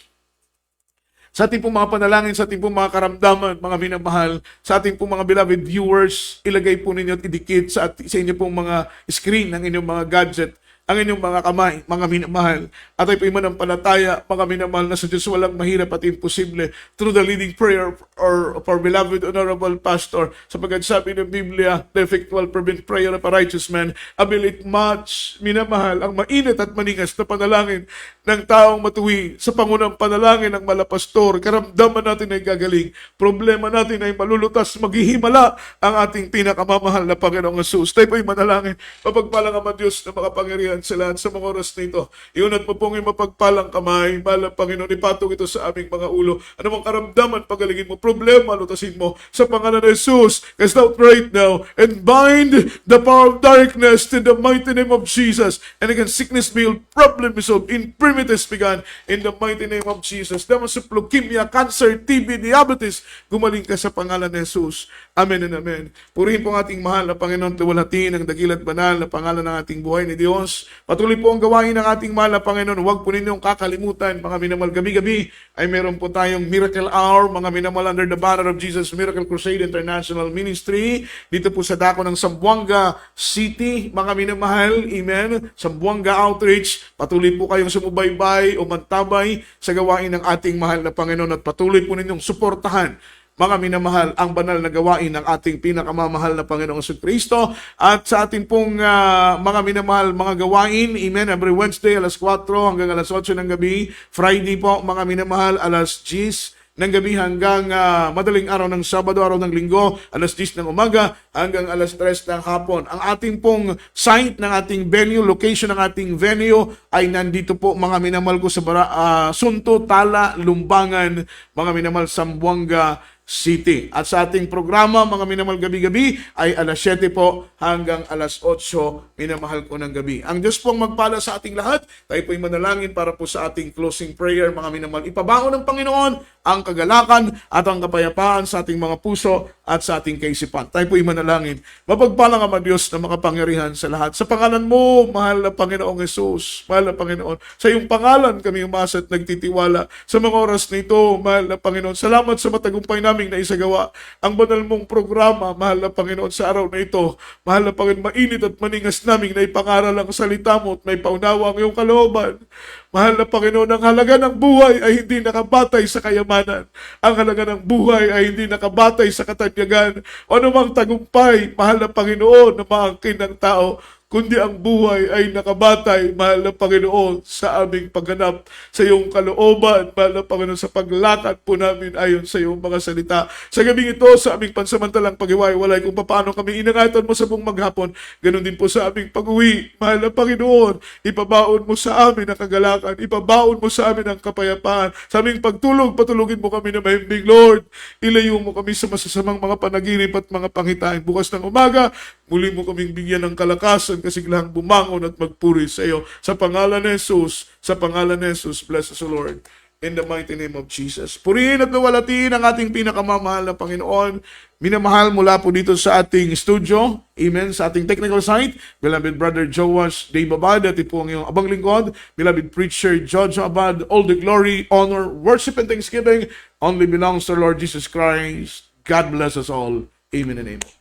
Sa ating pong mga panalangin, sa ating pong mga karamdaman, mga minamahal, sa ating pong mga beloved viewers, ilagay po ninyo at idikit sa inyo pong mga screen ng inyong mga gadget, ang inyong mga kamay, mga minamahal. At ay po mananampalataya, mga minamahal, na sa Diyos walang mahirap at imposible, through the leading prayer of our beloved honorable pastor, sapagkat sabi ng Biblia, the effectual fervent prayer of a righteous man availeth much. Minamahal, ang mainit at maningas na panalangin ng taong matuwi sa pangunang panalangin ng malapastor, karamdaman natin ay gagaling, problema natin ay malulutas, maghihimala ang ating pinakamamahal na Panginoong Jesus. Tayo po'y manalangin, mapagpalang Ama Diyos na makapangyarihan sa lahat sa mga oras na ito. Iunat mo pong yung mapagpalang kamay, mahal na Panginoon, ipatong ito sa aming mga ulo. Ano mong karamdaman, pagalingin mo, problema, lutasin mo sa pangalan ng Jesus. Cast out right now and bind the power of darkness in the mighty name of Jesus. And again, sickness be healed, problem be solved, infirmities began in the mighty name of Jesus. Damas of leukemia, cancer, TB, diabetes, gumaling ka sa pangalan ng Jesus. Amen and amen. Purihin po ang ating mahal na Panginoon, tuwalhatiin ang dakilat banal na pangalan ng ating buhay ni Diyos. Patuloy po ang gawain ng ating mahal na Panginoon. Huwag po ninyong kakalimutan, mga minamahal, gabi-gabi ay meron po tayong Miracle Hour, mga minamahal, under the banner of Jesus Miracle Crusade International Ministry. Dito po sa dako ng Zamboanga City, mga minamahal, amen, Zamboanga Outreach. Patuloy po kayong sumubaybay o mantabay sa gawain ng ating mahal na Panginoon at patuloy po ninyong suportahan, mga minamahal, ang banal na gawain ng ating pinakamamahal na Panginoong Kristo. At sa ating pong mga minamahal, mga gawain, amen, every Wednesday alas 4 hanggang alas 8 ng gabi. Friday po, mga minamahal, alas 10 ng gabi hanggang madaling araw ng Sabado, araw ng Linggo, alas 10 ng umaga hanggang alas 3 ng hapon. Ang ating pong site ng ating venue, location ng ating venue ay nandito po, mga minamahal ko, sa Sunto, Tala, Lumbangan, mga minamahal, Zamboanga City. At sa ating programa, mga minamahal, gabi-gabi ay alas 7 po hanggang alas 8, minamahal ko, ng gabi. Ang Diyos pong magpala sa ating lahat. Tayo po'y manalangin para po sa ating closing prayer, mga minamahal. Ipabaon ng Panginoon ang kagalakan at ang kapayapaan sa ating mga puso at sa ating kaisipan. Tayo po'y manalangin. Mapagpalang Ama Diyos na makapangyarihan sa lahat. Sa pangalan mo, mahal na Panginoong Jesus, mahal na Panginoon, sa iyong pangalan kami umasa at nagtitiwala sa mga oras na ito, mahal na Panginoon. Salamat sa matagumpay namin na isagawa ang banal mong programa, mahal na Panginoon, sa araw na ito. Mahal na Panginoon, mainit at maningas namin na ipangaral ang salita mo at may paunawa ang iyong kalooban. Mahal na Panginoon, ang halaga ng buhay ay hindi nakabatay sa kayamanan. Ang halaga ng buhay ay hindi nakabatay sa katanyagan o anumang tagumpay, mahal na Panginoon, na maangkin ng tao, kundi ang buhay ay nakabatay, mahal na Panginoon, sa aming pagganap sa iyong kalooban, mahal na Panginoon, sa paglakad po namin ayon sa iyong mga salita. Sa gabing ito, sa aming pansamantalang paghiwa-walay kung paano kami inangatan mo sa buong maghapon, ganun din po sa aming pag-uwi, mahal na Panginoon, ipabaon mo sa amin ang kagalakan, ipabaon mo sa amin ang kapayapaan. Sa aming pagtulog, patulugin mo kami na mahimbing, Lord. Ilayo mo kami sa masasamang mga panaginip at mga pangitain. Bukas ng umaga, muli mo kaming bigyan ng kalakasan, kasiglang bumangon at magpuri sa iyo. Sa pangalan ni Jesus, sa pangalan ni Jesus, bless us, Lord. in the mighty name of Jesus. Purihin at luwalatiin ang ating pinakamamahal na Panginoon. Minamahal mula po dito sa ating studio. Amen. Sa ating technical site, beloved Brother Joash Dave Abad, at po ang iyong abang lingkod, beloved preacher Jojo Abad. All the glory, honor, worship, and thanksgiving only belongs to our Lord Jesus Christ. God bless us all. Amen and amen.